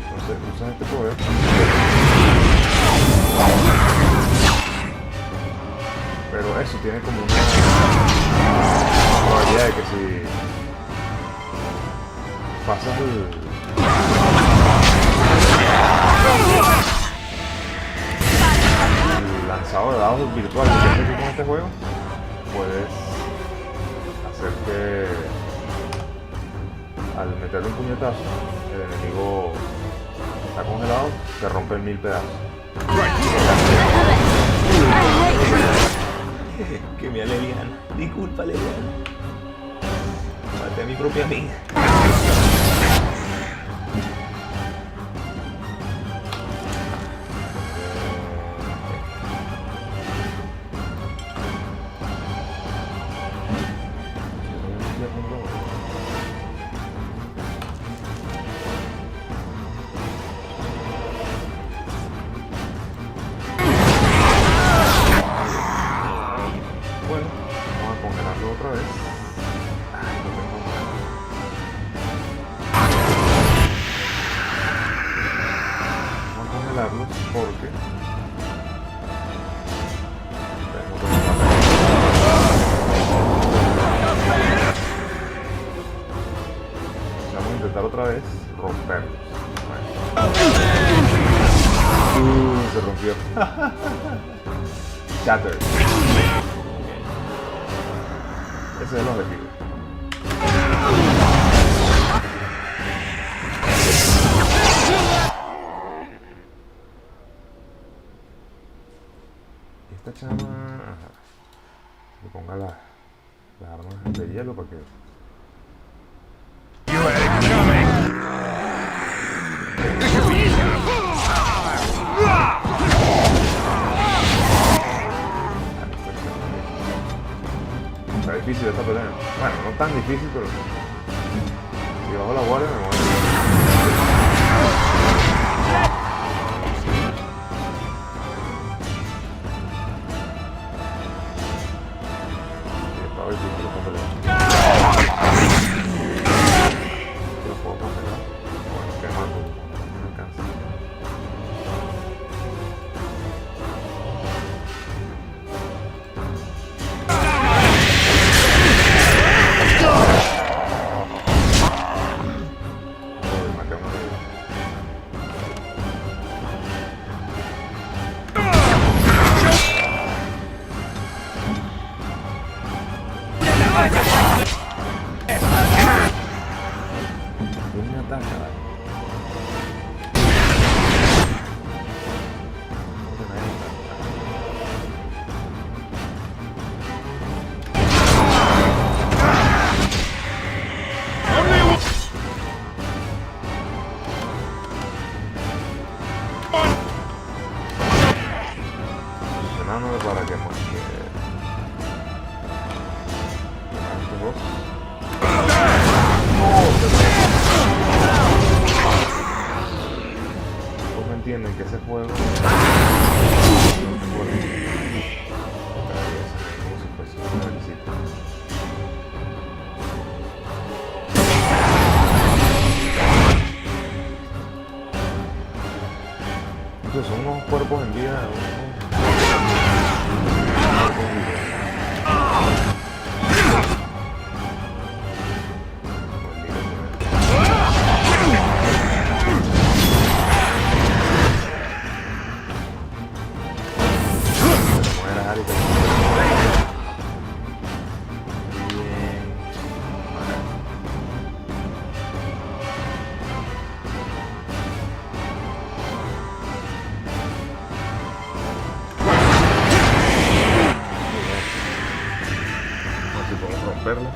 Entonces usas este poder. Pero eso tiene como una probabilidad de que si pasas el lanzado de dados virtual que tienes aquí con este juego, puedes hacer que al meterle un puñetazo el enemigo está congelado, se rompe en 1000 pedazos. Que me alivian. Disculpa, Leviana. Maté a mi propia amiga. Bueno, vamos a congelarlo otra vez. Ay, no tengo nada. Vamos a congelarlos porque tenemos que vamos a intentar otra vez romperlos. Se rompió. Shattered. Ese es el objetivo. Esta chama... Ajá. Le ponga las armas de hielo para que... Está difícil esta pelea. Bueno, no tan difícil, pero si bajo la guardia me muero. Sí, estaba difícil esta pelea. ¿Quién me ataca? Posicionándome para que todos me entienden que ese juego como si fuese una visita. Entonces son unos cuerpos en vida, romperla.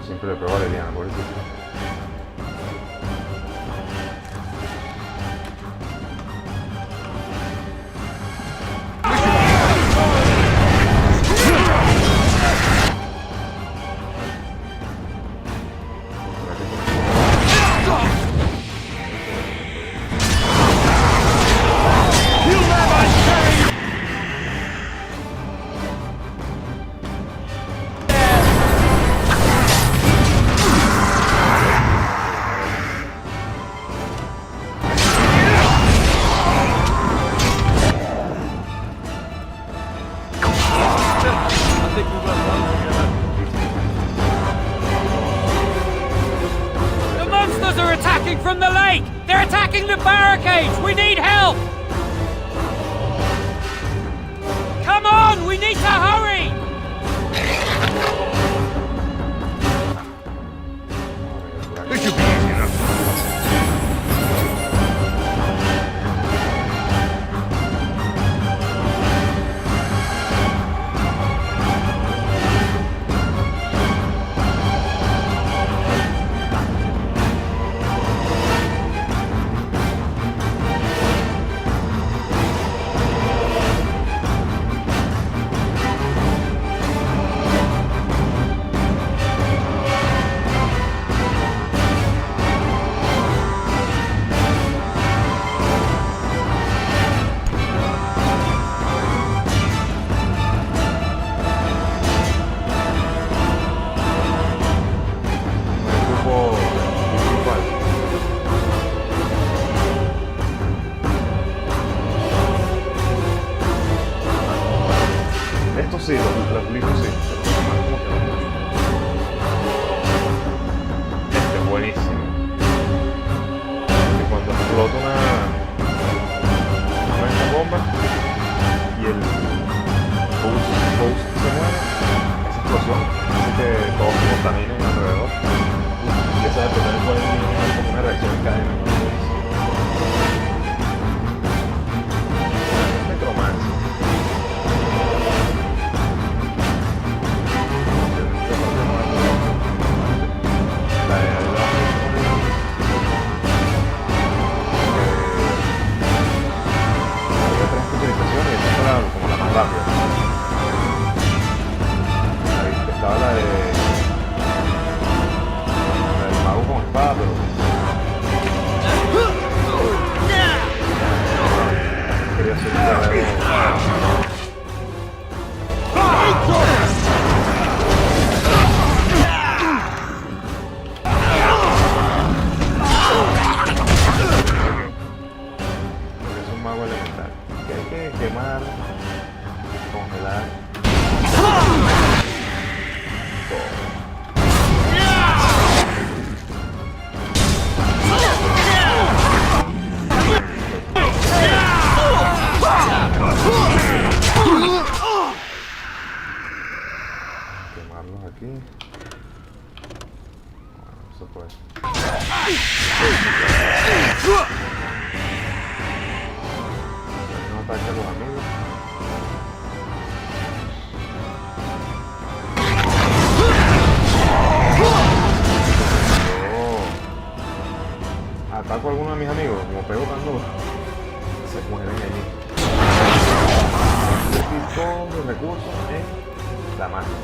Siempre le pego a Liliana, por eso. The monsters are attacking from the lake! They're attacking the barricades! We need help! Come on! We need to hurry! This should be easy enough. Estos sí, los glifos sí. Este es buenísimo. Que cuando explota una de estas bombas y el host se muere, esa explosión hace que todos se contaminen alrededor. Y esa es tener como una reacción en cadena. Necromancia. Como la más rápida. Ahí estaba la del mago con espada, pero quería ser un guerrero. Porque es un mago elemental. que hay que quemar, congelar. Quemarlos aquí. Bueno, eso puede. No ataque a los amigos. Ataco a alguno de mis amigos, como pego tan duro, se mueren allí. Invertir todos los recursos en la magia.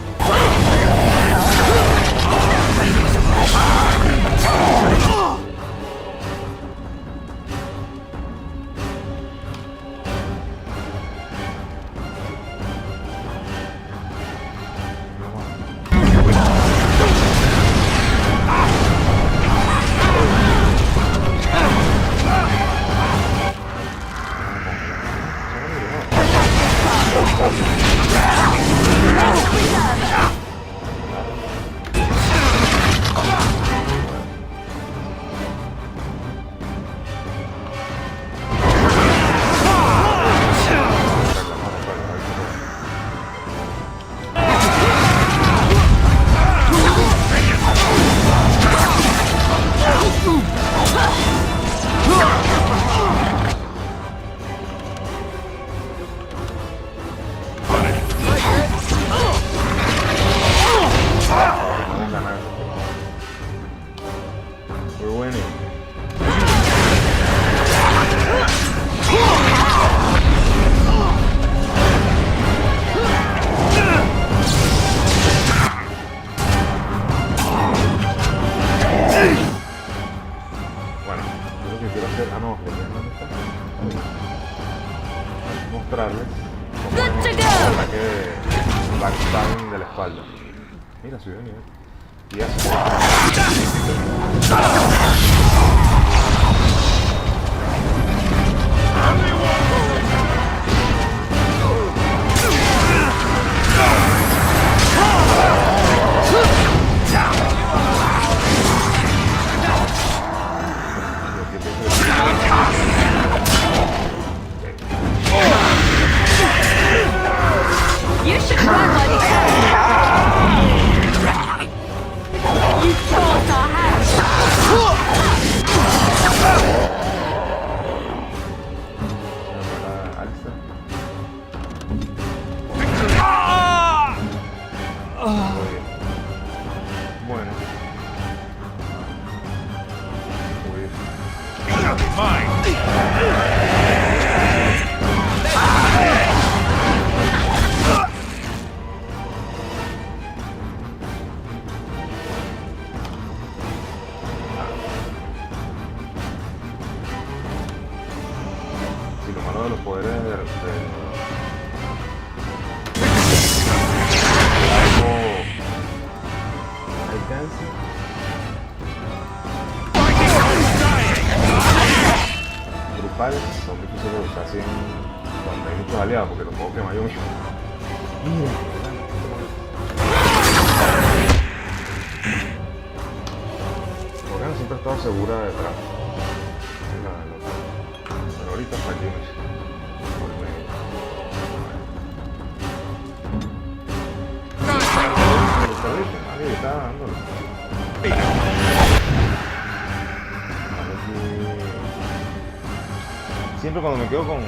Mostrarles cómo es el ataque de backstabbing de la espalda. Mira, subió de nivel. Y hace. You should run like that! You tore our house! Bueno. Si lo malo de los poderes de alcance. Grupales son difíciles de usar así donde hay muchos aliados porque los puedo quemar yo mismo. Morgana siempre ha estado segura detrás. Pero ahorita está aquí. Nadie está dándolo. Siempre cuando me quedo con...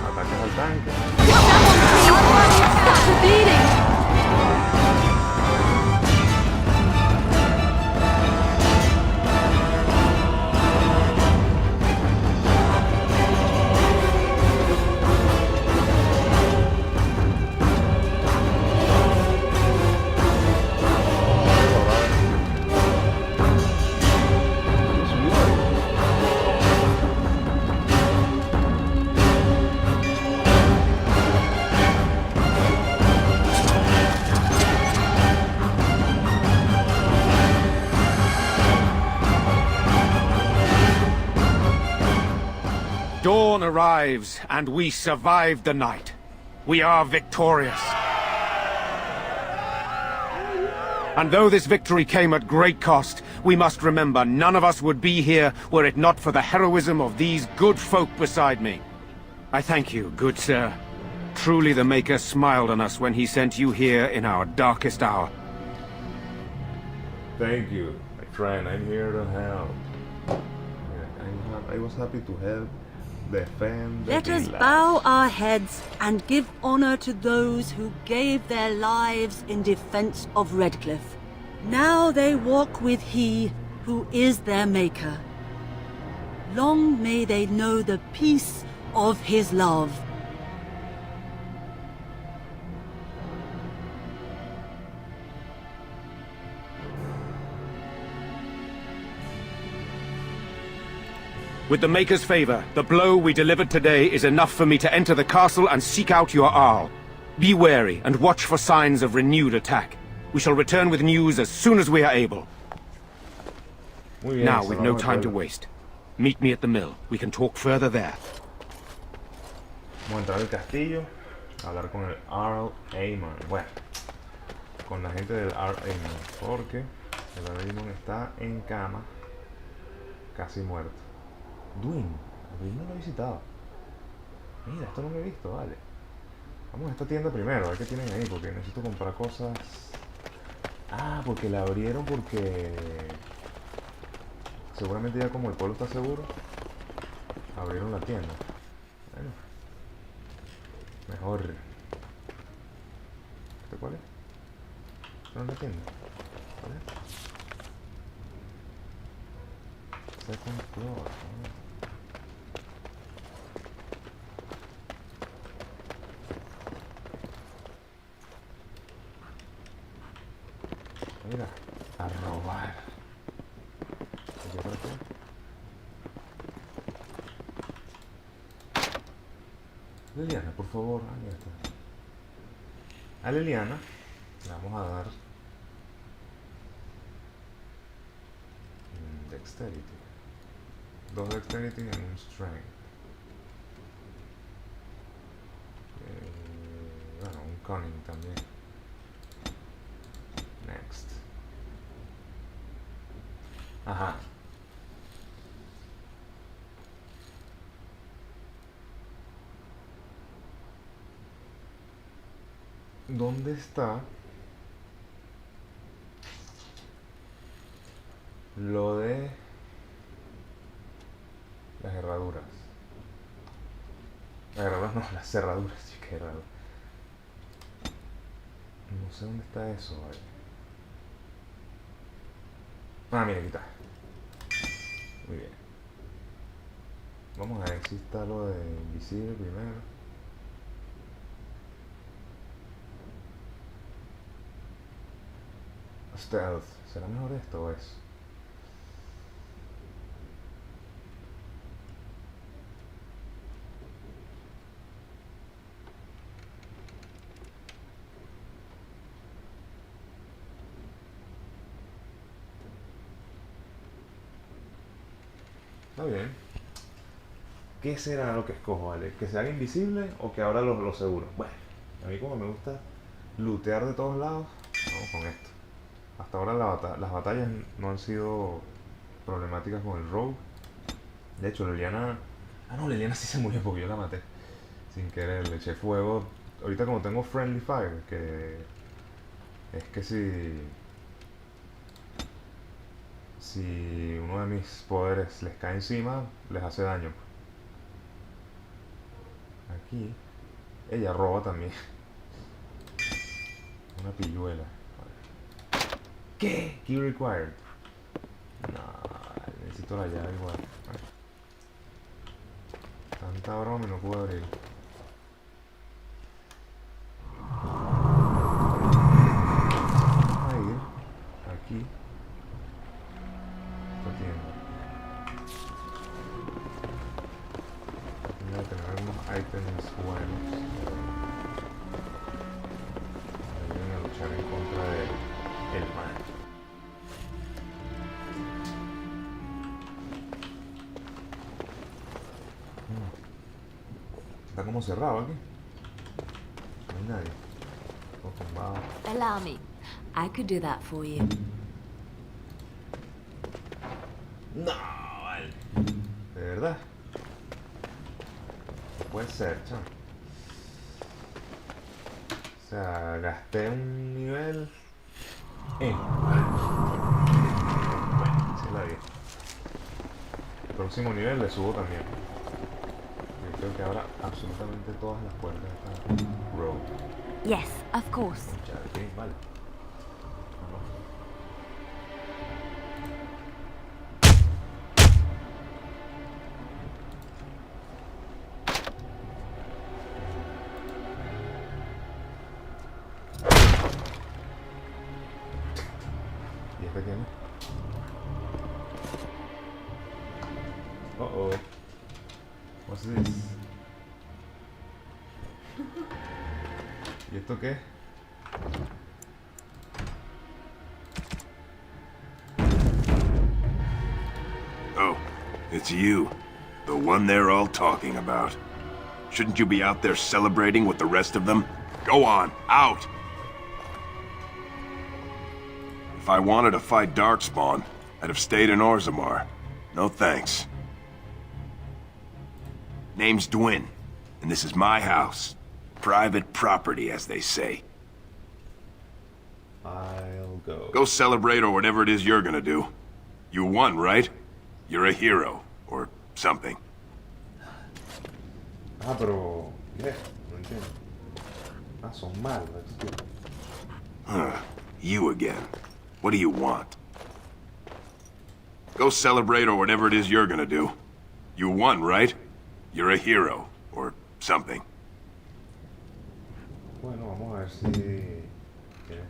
Ataques al tanque. Stop the bleeding! Dawn arrives, and we survived the night. We are victorious. And though this victory came at great cost, we must remember none of us would be here were it not for the heroism of these good folk beside me. I thank you, good sir. Truly the Maker smiled on us when he sent you here in our darkest hour. Thank you, my friend. I'm here to help. I was happy to help. Defend the Let us village. bow our heads and give honor to those who gave their lives in defense of Redcliffe. Now they walk with he who is their maker. Long may they know the peace of his love. With the Maker's favor, the blow we delivered today is enough for me to enter the castle and seek out your Arl. Be wary and watch for signs of renewed attack. We shall return with news as soon as we are able. Muy bien, Now, we've no vamos a time to ver. waste. Meet me at the mill. We can talk further there. Vamos a entrar al castillo, a hablar con el Earl Aemon. Bueno, con la gente del Earl Aemon, porque el Earl Aemon está en cama, casi muerto. Duin no lo he visitado. Mira, esto no lo he visto, vale. Vamos a esta tienda primero, a ver qué tienen ahí, porque necesito comprar cosas. Ah, porque la abrieron porque... seguramente ya como el pueblo está seguro, abrieron la tienda. Bueno. Mejor. ¿Este cuál es? ¿No es la tienda? ¿Cuál es? Second floor. Mira, a robar. ¿Qué por aquí? Liliana, por favor. Ah, ya está. A Liliana le vamos a dar Dexterity. 2 Dexterity y un Strength. Bueno, un Cunning también. Next. Ajá. ¿Dónde está lo de las herraduras? Las herraduras no, las cerraduras, sí, qué raro. No sé dónde está eso, vale. Ah, mira, aquí está. Muy bien. Vamos a ver si está lo de invisible primero. Stealth. ¿Será mejor esto o eso? Está bien. ¿Qué será lo que escojo, vale? ¿Que se haga invisible o que ahora lo seguro? Bueno, a mí como me gusta lootear de todos lados, vamos con esto. Hasta ahora las batallas no han sido problemáticas con el rogue. De hecho, Liliana... Ah, no, Liliana sí se murió porque yo la maté. Sin querer, le eché fuego ahorita como tengo Friendly Fire, que es que si uno de mis poderes les cae encima, les hace daño. Aquí, ella roba también. Una pilluela. ¿Qué? Key required. No, necesito la llave igual. Tanta broma y no puedo abrir. Vamos a ir aquí. Esta tienda. Voy a tener algunos ítems buenos. Ayuden a luchar en contra del mal. Está como cerrado aquí. No hay nadie. Todo tumbado. Allow me. I could do that for you. No, vale. De verdad. No puede ser, chamo. O sea, gasté un nivel en. Bueno, esa es la vida. El próximo nivel le subo también. Yo creo que ahora absolutamente todas las puertas están row. Yes, of course. Ya, ok, vale. ¿Y este quién es? Uh-oh. What's this? ¿Y esto qué? Oh, it's you. The one they're all talking about. Shouldn't you be out there celebrating with the rest of them? Go on, out! If I wanted to fight Darkspawn, I'd have stayed in Orzammar. No thanks. Name's Dwin, and this is my house. Private property, as they say. I'll go. Go celebrate or whatever it is you're gonna do. You won, right? You're a hero, or something. Ah, pero... ¿qué? No entiendo. Ah, son malos, tío. You again. What do you want? Go celebrate or whatever it is you're gonna do. You won, right? You're a hero, or something. Bueno, vamos a ver si tiene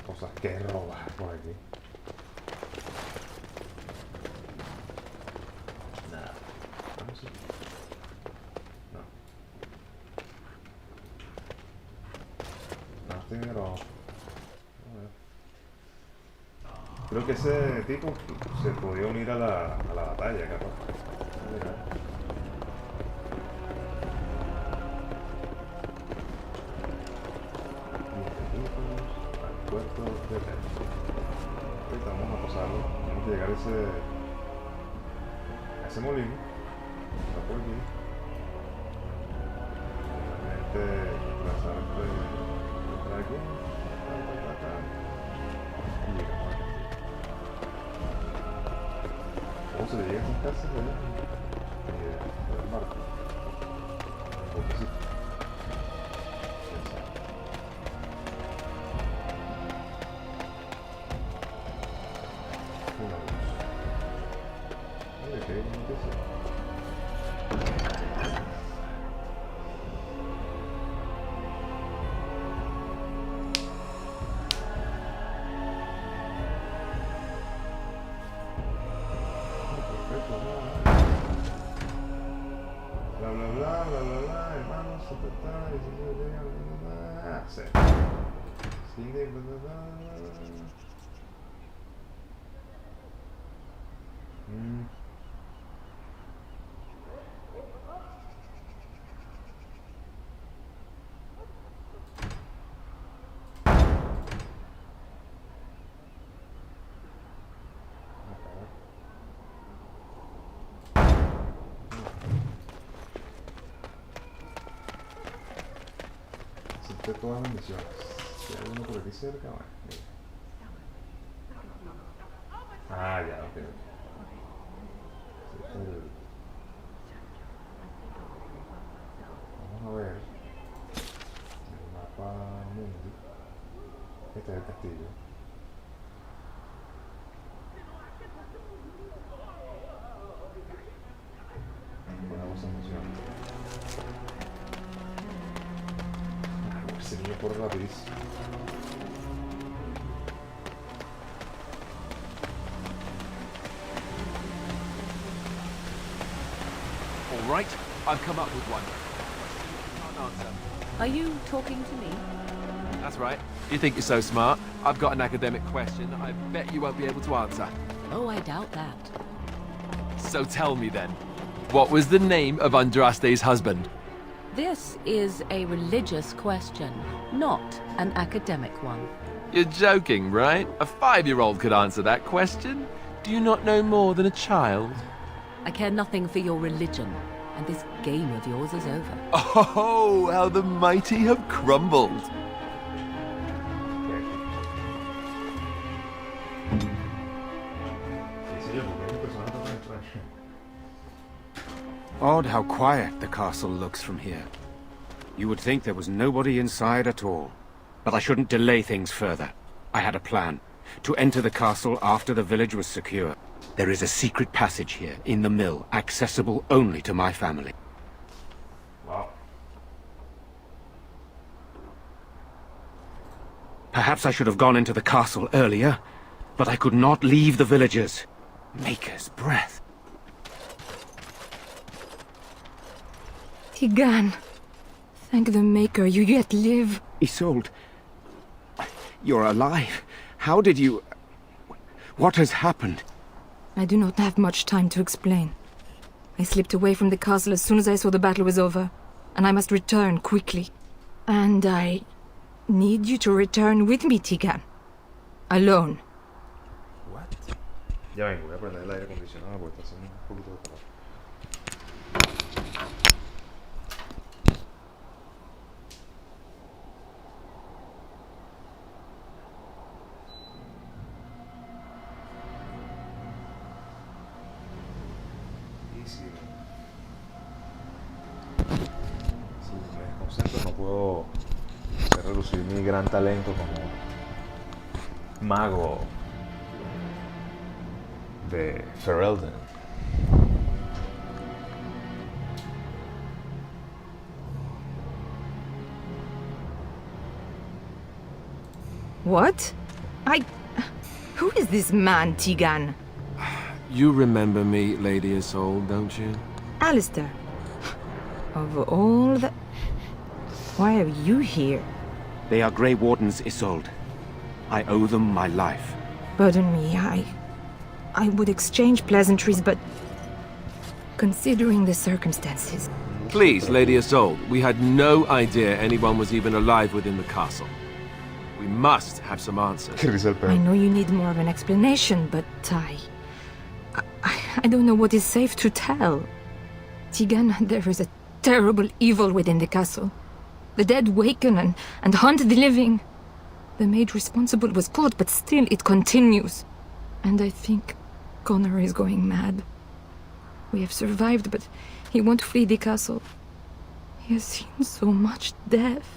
cosas que robar por aquí. Nada. Vamos a... No. Nothing at all. Creo que ese tipo se podía unir a la batalla, capaz. Mira. Al puerto de Tenso. Ahorita vamos a pasarlo. Tenemos que llegar a ese molino. Está por aquí. Realmente desplazarte por aquí. Y llegamos aquí. ¿Cómo se le llega a estas casas de del barco? Un botecito. Una luz. Mira, qué bonito es. Bla bla bla bla bla bla, hermanos, sí. Sigue, bla bla bla. Agoté todas las misiones. Si hay uno por aquí cerca, bueno, mira. Ah, ya, ok. Este es vamos a ver el mapa mundi. Este es el castillo. Ponemos en misión. Se niño por rapidísimo. All right, I've come up with one. Can't answer. Are you talking to me? That's right. You think you're so smart? I've got an academic question I bet you won't be able to answer. Oh, I doubt that. So tell me then, what was the name of Andraste's husband? This is a religious question, not an academic one. You're joking, right? A 5-year-old could answer that question. Do you not know more than a child? I care nothing for your religion, and this game of yours is over. Oh, how the mighty have crumbled. Odd how quiet the castle looks from here. You would think there was nobody inside at all. But I shouldn't delay things further. I had a plan. To enter the castle after the village was secure. There is a secret passage here, in the mill, accessible only to my family. Wow. Perhaps I should have gone into the castle earlier, but I could not leave the villagers. Maker's breath. Tigan, thank the Maker you yet live. Isolde, you're alive. How did you... What has happened? I do not have much time to explain. I slipped away from the castle as soon as I saw the battle was over, and I must return quickly. And I need you to return with me, Tigan. Alone. What? Ya vengo, voy a prender el aire acondicionado porque está haciendo un poquito de calor. No puedo hacer relucir mi gran talento como mago de Ferelden. What? Who is this man, Tigan? You remember me, Lady Isolde, don't you? Alistair. Of all the... Why are you here? They are Grey Wardens, Isolde. I owe them my life. Pardon me, I would exchange pleasantries, but... Considering the circumstances... Please, Lady Isolde, we had no idea anyone was even alive within the castle. We must have some answers. I know you need more of an explanation, but I don't know what is safe to tell. Tigan, there is a terrible evil within the castle. The dead waken and hunt the living. The maid responsible was caught, but still it continues. And I think Connor is going mad. We have survived, but he won't flee the castle. He has seen so much death.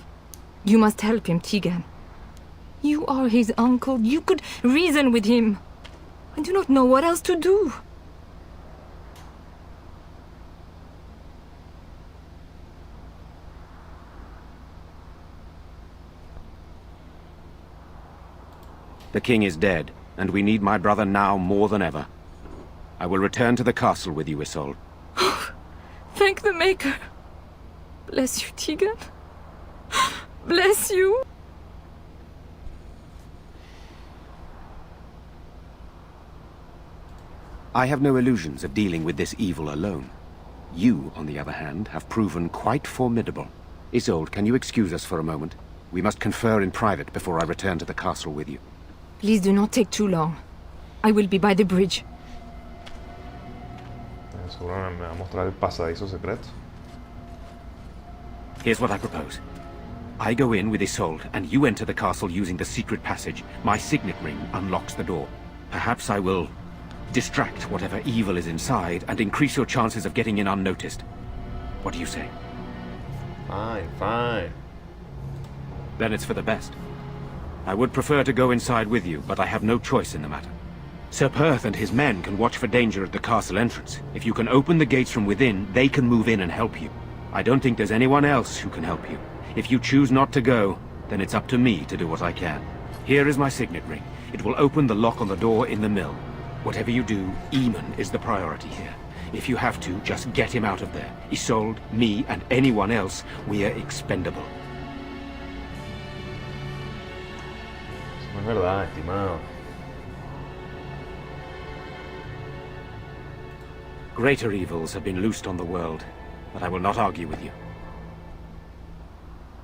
You must help him, Tigan. You are his uncle. You could reason with him. I do not know what else to do. The king is dead, and we need my brother now more than ever. I will return to the castle with you, Isolde. Thank the Maker. Bless you, Tigan. Bless you. I have no illusions of dealing with this evil alone. You, on the other hand, have proven quite formidable. Isolde, can you excuse us for a moment? We must confer in private before I return to the castle with you. Please do not take too long. I will be by the bridge. Seguro me va a mostrar el pasadizo secreto. Here's what I propose. I go in with Isolde, and you enter the castle using the secret passage. My signet ring unlocks the door. Perhaps I will distract whatever evil is inside and increase your chances of getting in unnoticed. What do you say? Fine, fine. Then it's for the best. I would prefer to go inside with you, but I have no choice in the matter. Sir Perth and his men can watch for danger at the castle entrance. If you can open the gates from within, they can move in and help you. I don't think there's anyone else who can help you. If you choose not to go, then it's up to me to do what I can. Here is my signet ring. It will open the lock on the door in the mill. Whatever you do, Eamon is the priority here. If you have to, just get him out of there. Isolde, me, and anyone else, we are expendable. No es verdad, estimado. Greater evils have been loosed on the world, but I will not argue with you.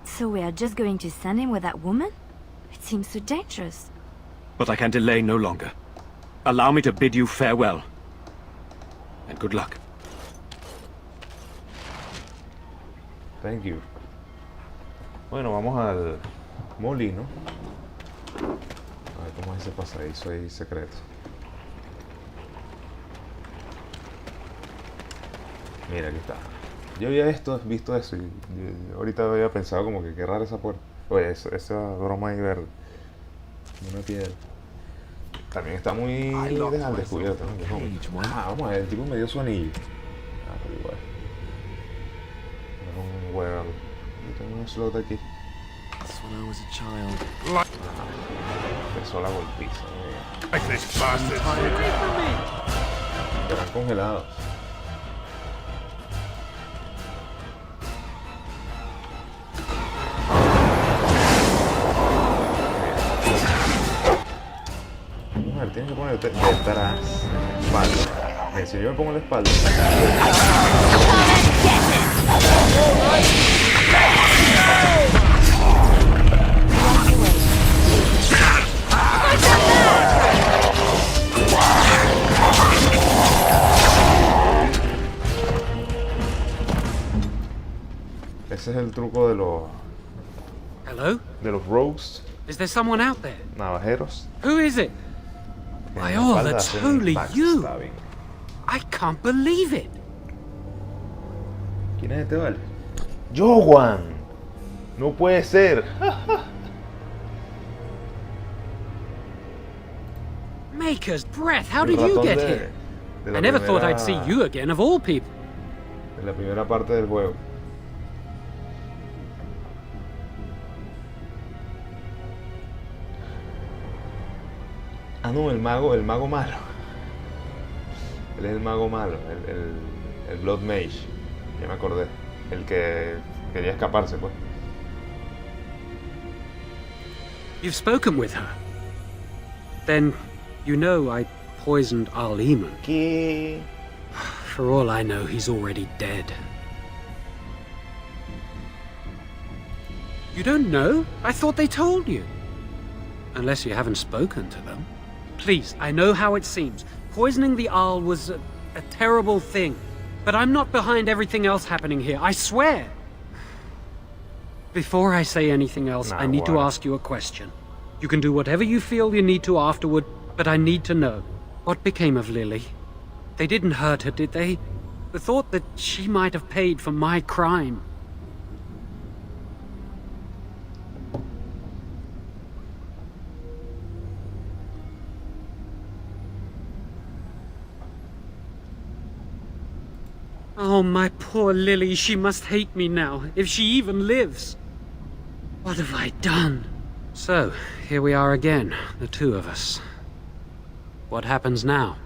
So we are just going to send him with that woman? It seems so dangerous. But I can delay no longer. Allow me to bid you farewell. And good luck. Thank you. Bueno, vamos al molino. A ver cómo es ese pasadizo ahí secreto. Mira, aquí está. Yo había visto eso y ahorita había pensado como que qué rara esa puerta. Oye, esa broma ahí verde. Una piedra. También está muy al descubierto, ¿no? Vamos a ver, el tipo me dio su anillo. Pero igual. No, un huevo. Yo tengo un slot aquí. Empezó la golpiza. Están congelados. Tienes que ponerte detrás, espalda. Mira, si yo me pongo en la espalda. Ese es el truco de los. Hello? De los rogues. Is there someone out there? Navajeros. Who is it? Why, oh, that's totally you! I can't believe it! ¿Quién es este vale? ¡Jowan! ¡No puede ser! Maker's breath, how did you get here? I never thought I'd see you again, of all people. De la primera parte del juego. Ah, no, el mago malo. Él es el mago malo, el Blood Mage. Ya me acordé. El que quería escaparse, pues. You've spoken with her. Then, you know I poisoned Al Eamon. ¿Qué? For all I know, he's already dead. You don't know? I thought they told you. Unless you haven't spoken to them. Please, I know how it seems. Poisoning the Arl was a terrible thing. But I'm not behind everything else happening here, I swear. Before I say anything else, I need to ask you a question. You can do whatever you feel you need to afterward, but I need to know. What became of Lily? They didn't hurt her, did they? The thought that she might have paid for my crime. Oh, my poor Lily, she must hate me now, if she even lives. What have I done? So, here we are again, the two of us. What happens now?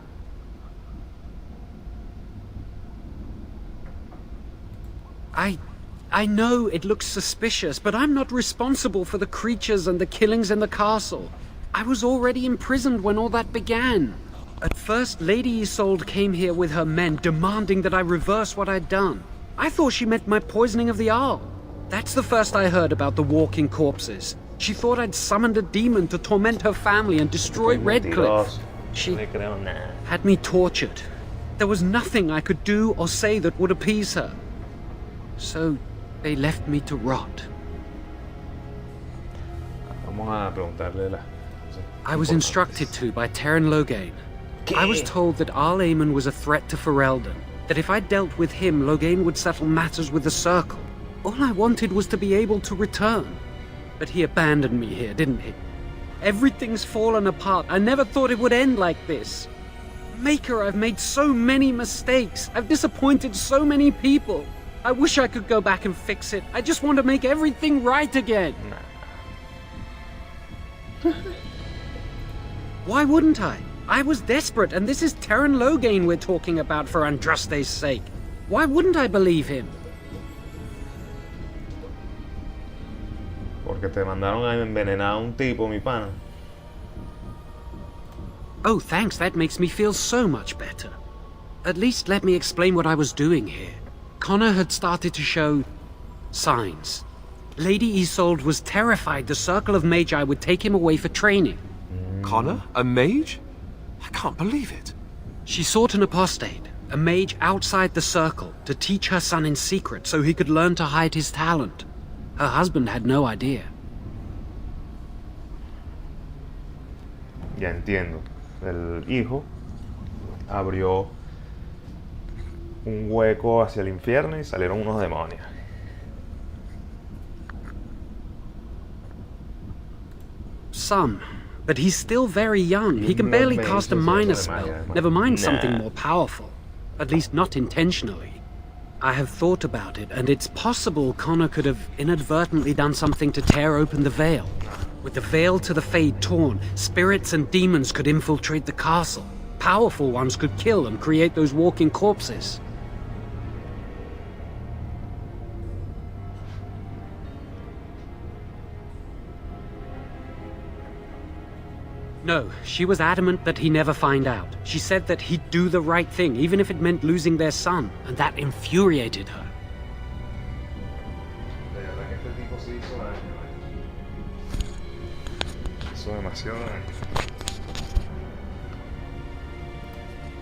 I know it looks suspicious, but I'm not responsible for the creatures and the killings in the castle. I was already imprisoned when all that began. At first, Lady Isolde came here with her men, demanding that I reverse what I'd done. I thought she meant my poisoning of the Arl. That's the first I heard about the walking corpses. She thought I'd summoned a demon to torment her family and destroy Redcliffe. She had me tortured. There was nothing I could do or say that would appease her. So, they left me to rot. Vamos a preguntarle las cosas I was importantes. instructed to by Terran Loghain. I was told that Arl Aemon was a threat to Ferelden, that if I dealt with him, Loghain would settle matters with the Circle. All I wanted was to be able to return. But he abandoned me here, didn't he? Everything's fallen apart. I never thought it would end like this. Maker, I've made so many mistakes. I've disappointed so many people. I wish I could go back and fix it. I just want to make everything right again. Why wouldn't I? I was desperate, and this is Terran Loghain we're talking about for Andraste's sake. Why wouldn't I believe him? Porque te mandaron a envenenar a un tipo, mi pana. Oh, thanks, that makes me feel so much better. At least let me explain what I was doing here. Connor had started to show signs. Lady Isolde was terrified the Circle of Magi would take him away for training. Connor? A mage? I can't believe it. She sought an apostate, a mage outside the Circle, to teach her son in secret so he could learn to hide his talent. Her husband had no idea. Ya entiendo. El hijo abrió un hueco hacia el infierno y salieron unos demonios. Some, but he's still very young. He can barely cast a minor spell, never mind something more powerful. At least not intentionally. I have thought about it, and it's possible Connor could have inadvertently done something to tear open the veil. With the veil to the Fade torn, spirits and demons could infiltrate the castle. Powerful ones could kill and create those walking corpses. No, she was adamant that he never find out. She said that he'd do the right thing, even if it meant losing their son, and that infuriated her. De verdad que este tipo sí hizo daño. Hizo demasiado daño.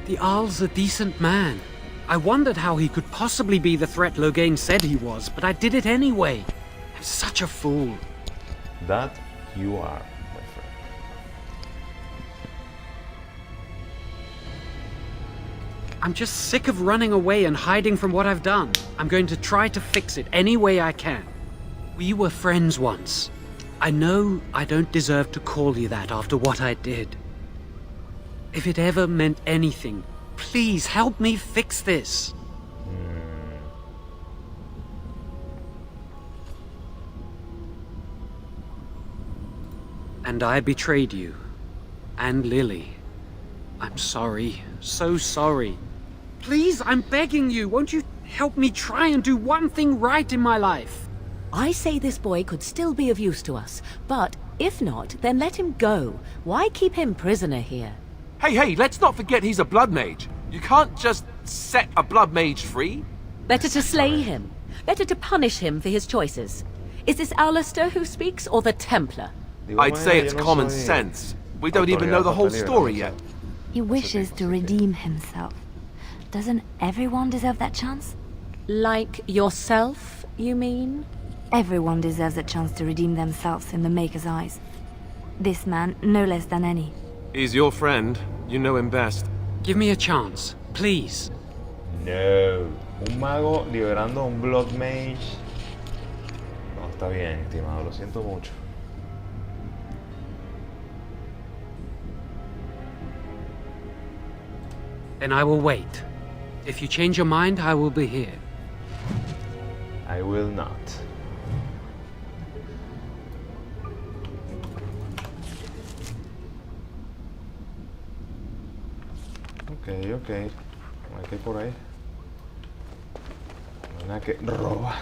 The Arl's a decent man. I wondered how he could possibly be the threat Loghain said he was, but I did it anyway. I'm such a fool. That you are. I'm just sick of running away and hiding from what I've done. I'm going to try to fix it any way I can. We were friends once. I know I don't deserve to call you that after what I did. If it ever meant anything, please help me fix this. And I betrayed you. And Lily. I'm sorry. So sorry. Please, I'm begging you, won't you help me try and do one thing right in my life? I say this boy could still be of use to us, but if not, then let him go. Why keep him prisoner here? Hey, let's not forget he's a blood mage. You can't just set a blood mage free. Better to slay him. Better to punish him for his choices. Is this Alistair who speaks, or the Templar? I'd say it's common sense. We don't even know the whole story yet. He wishes to redeem himself. Doesn't everyone deserve that chance? Like yourself, you mean? Everyone deserves a chance to redeem themselves in the Maker's eyes. This man, no less than any. He's your friend. You know him best. Give me a chance, please. No. Un mago liberando a un blood mage. No, está bien, estimado. Lo siento mucho. Then I will wait. If you change your mind, I will be here. I will not. Ok. No hay que ir por ahí. No hay nada que robar.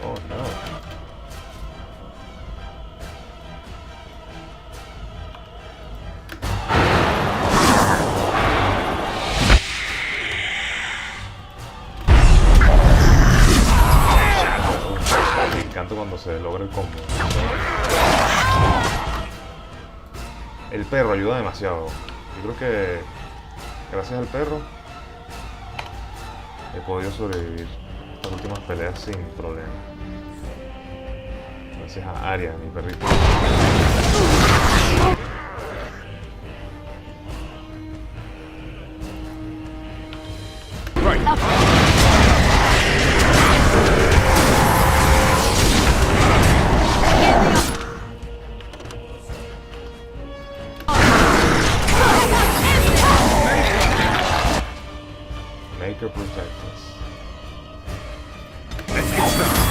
Oh no. Me encanta cuando se logra el combo. El perro ayuda demasiado. Yo creo que gracias al perro he podido sobrevivir estas últimas peleas sin problema. Gracias a Arya, mi perrito. Maker protect us. Let's get started.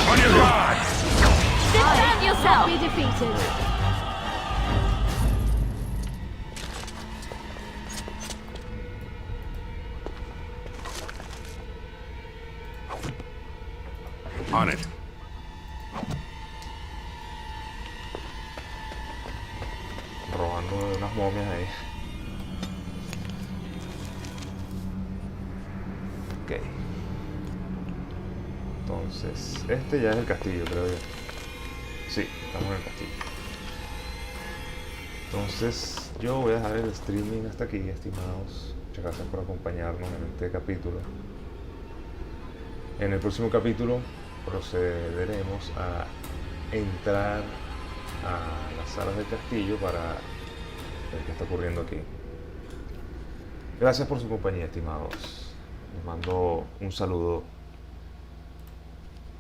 On your guard! Defend yourself! Be defeated. On it. Robando unas momias ahí. Ok. Entonces, este ya es el castillo, creo yo. Sí, estamos en el castillo. Entonces, yo voy a dejar el streaming hasta aquí, estimados. Muchas gracias por acompañarnos en este capítulo. En el próximo capítulo procederemos a entrar a las salas del castillo para ver qué está ocurriendo aquí. Gracias por su compañía, estimados. Les mando un saludo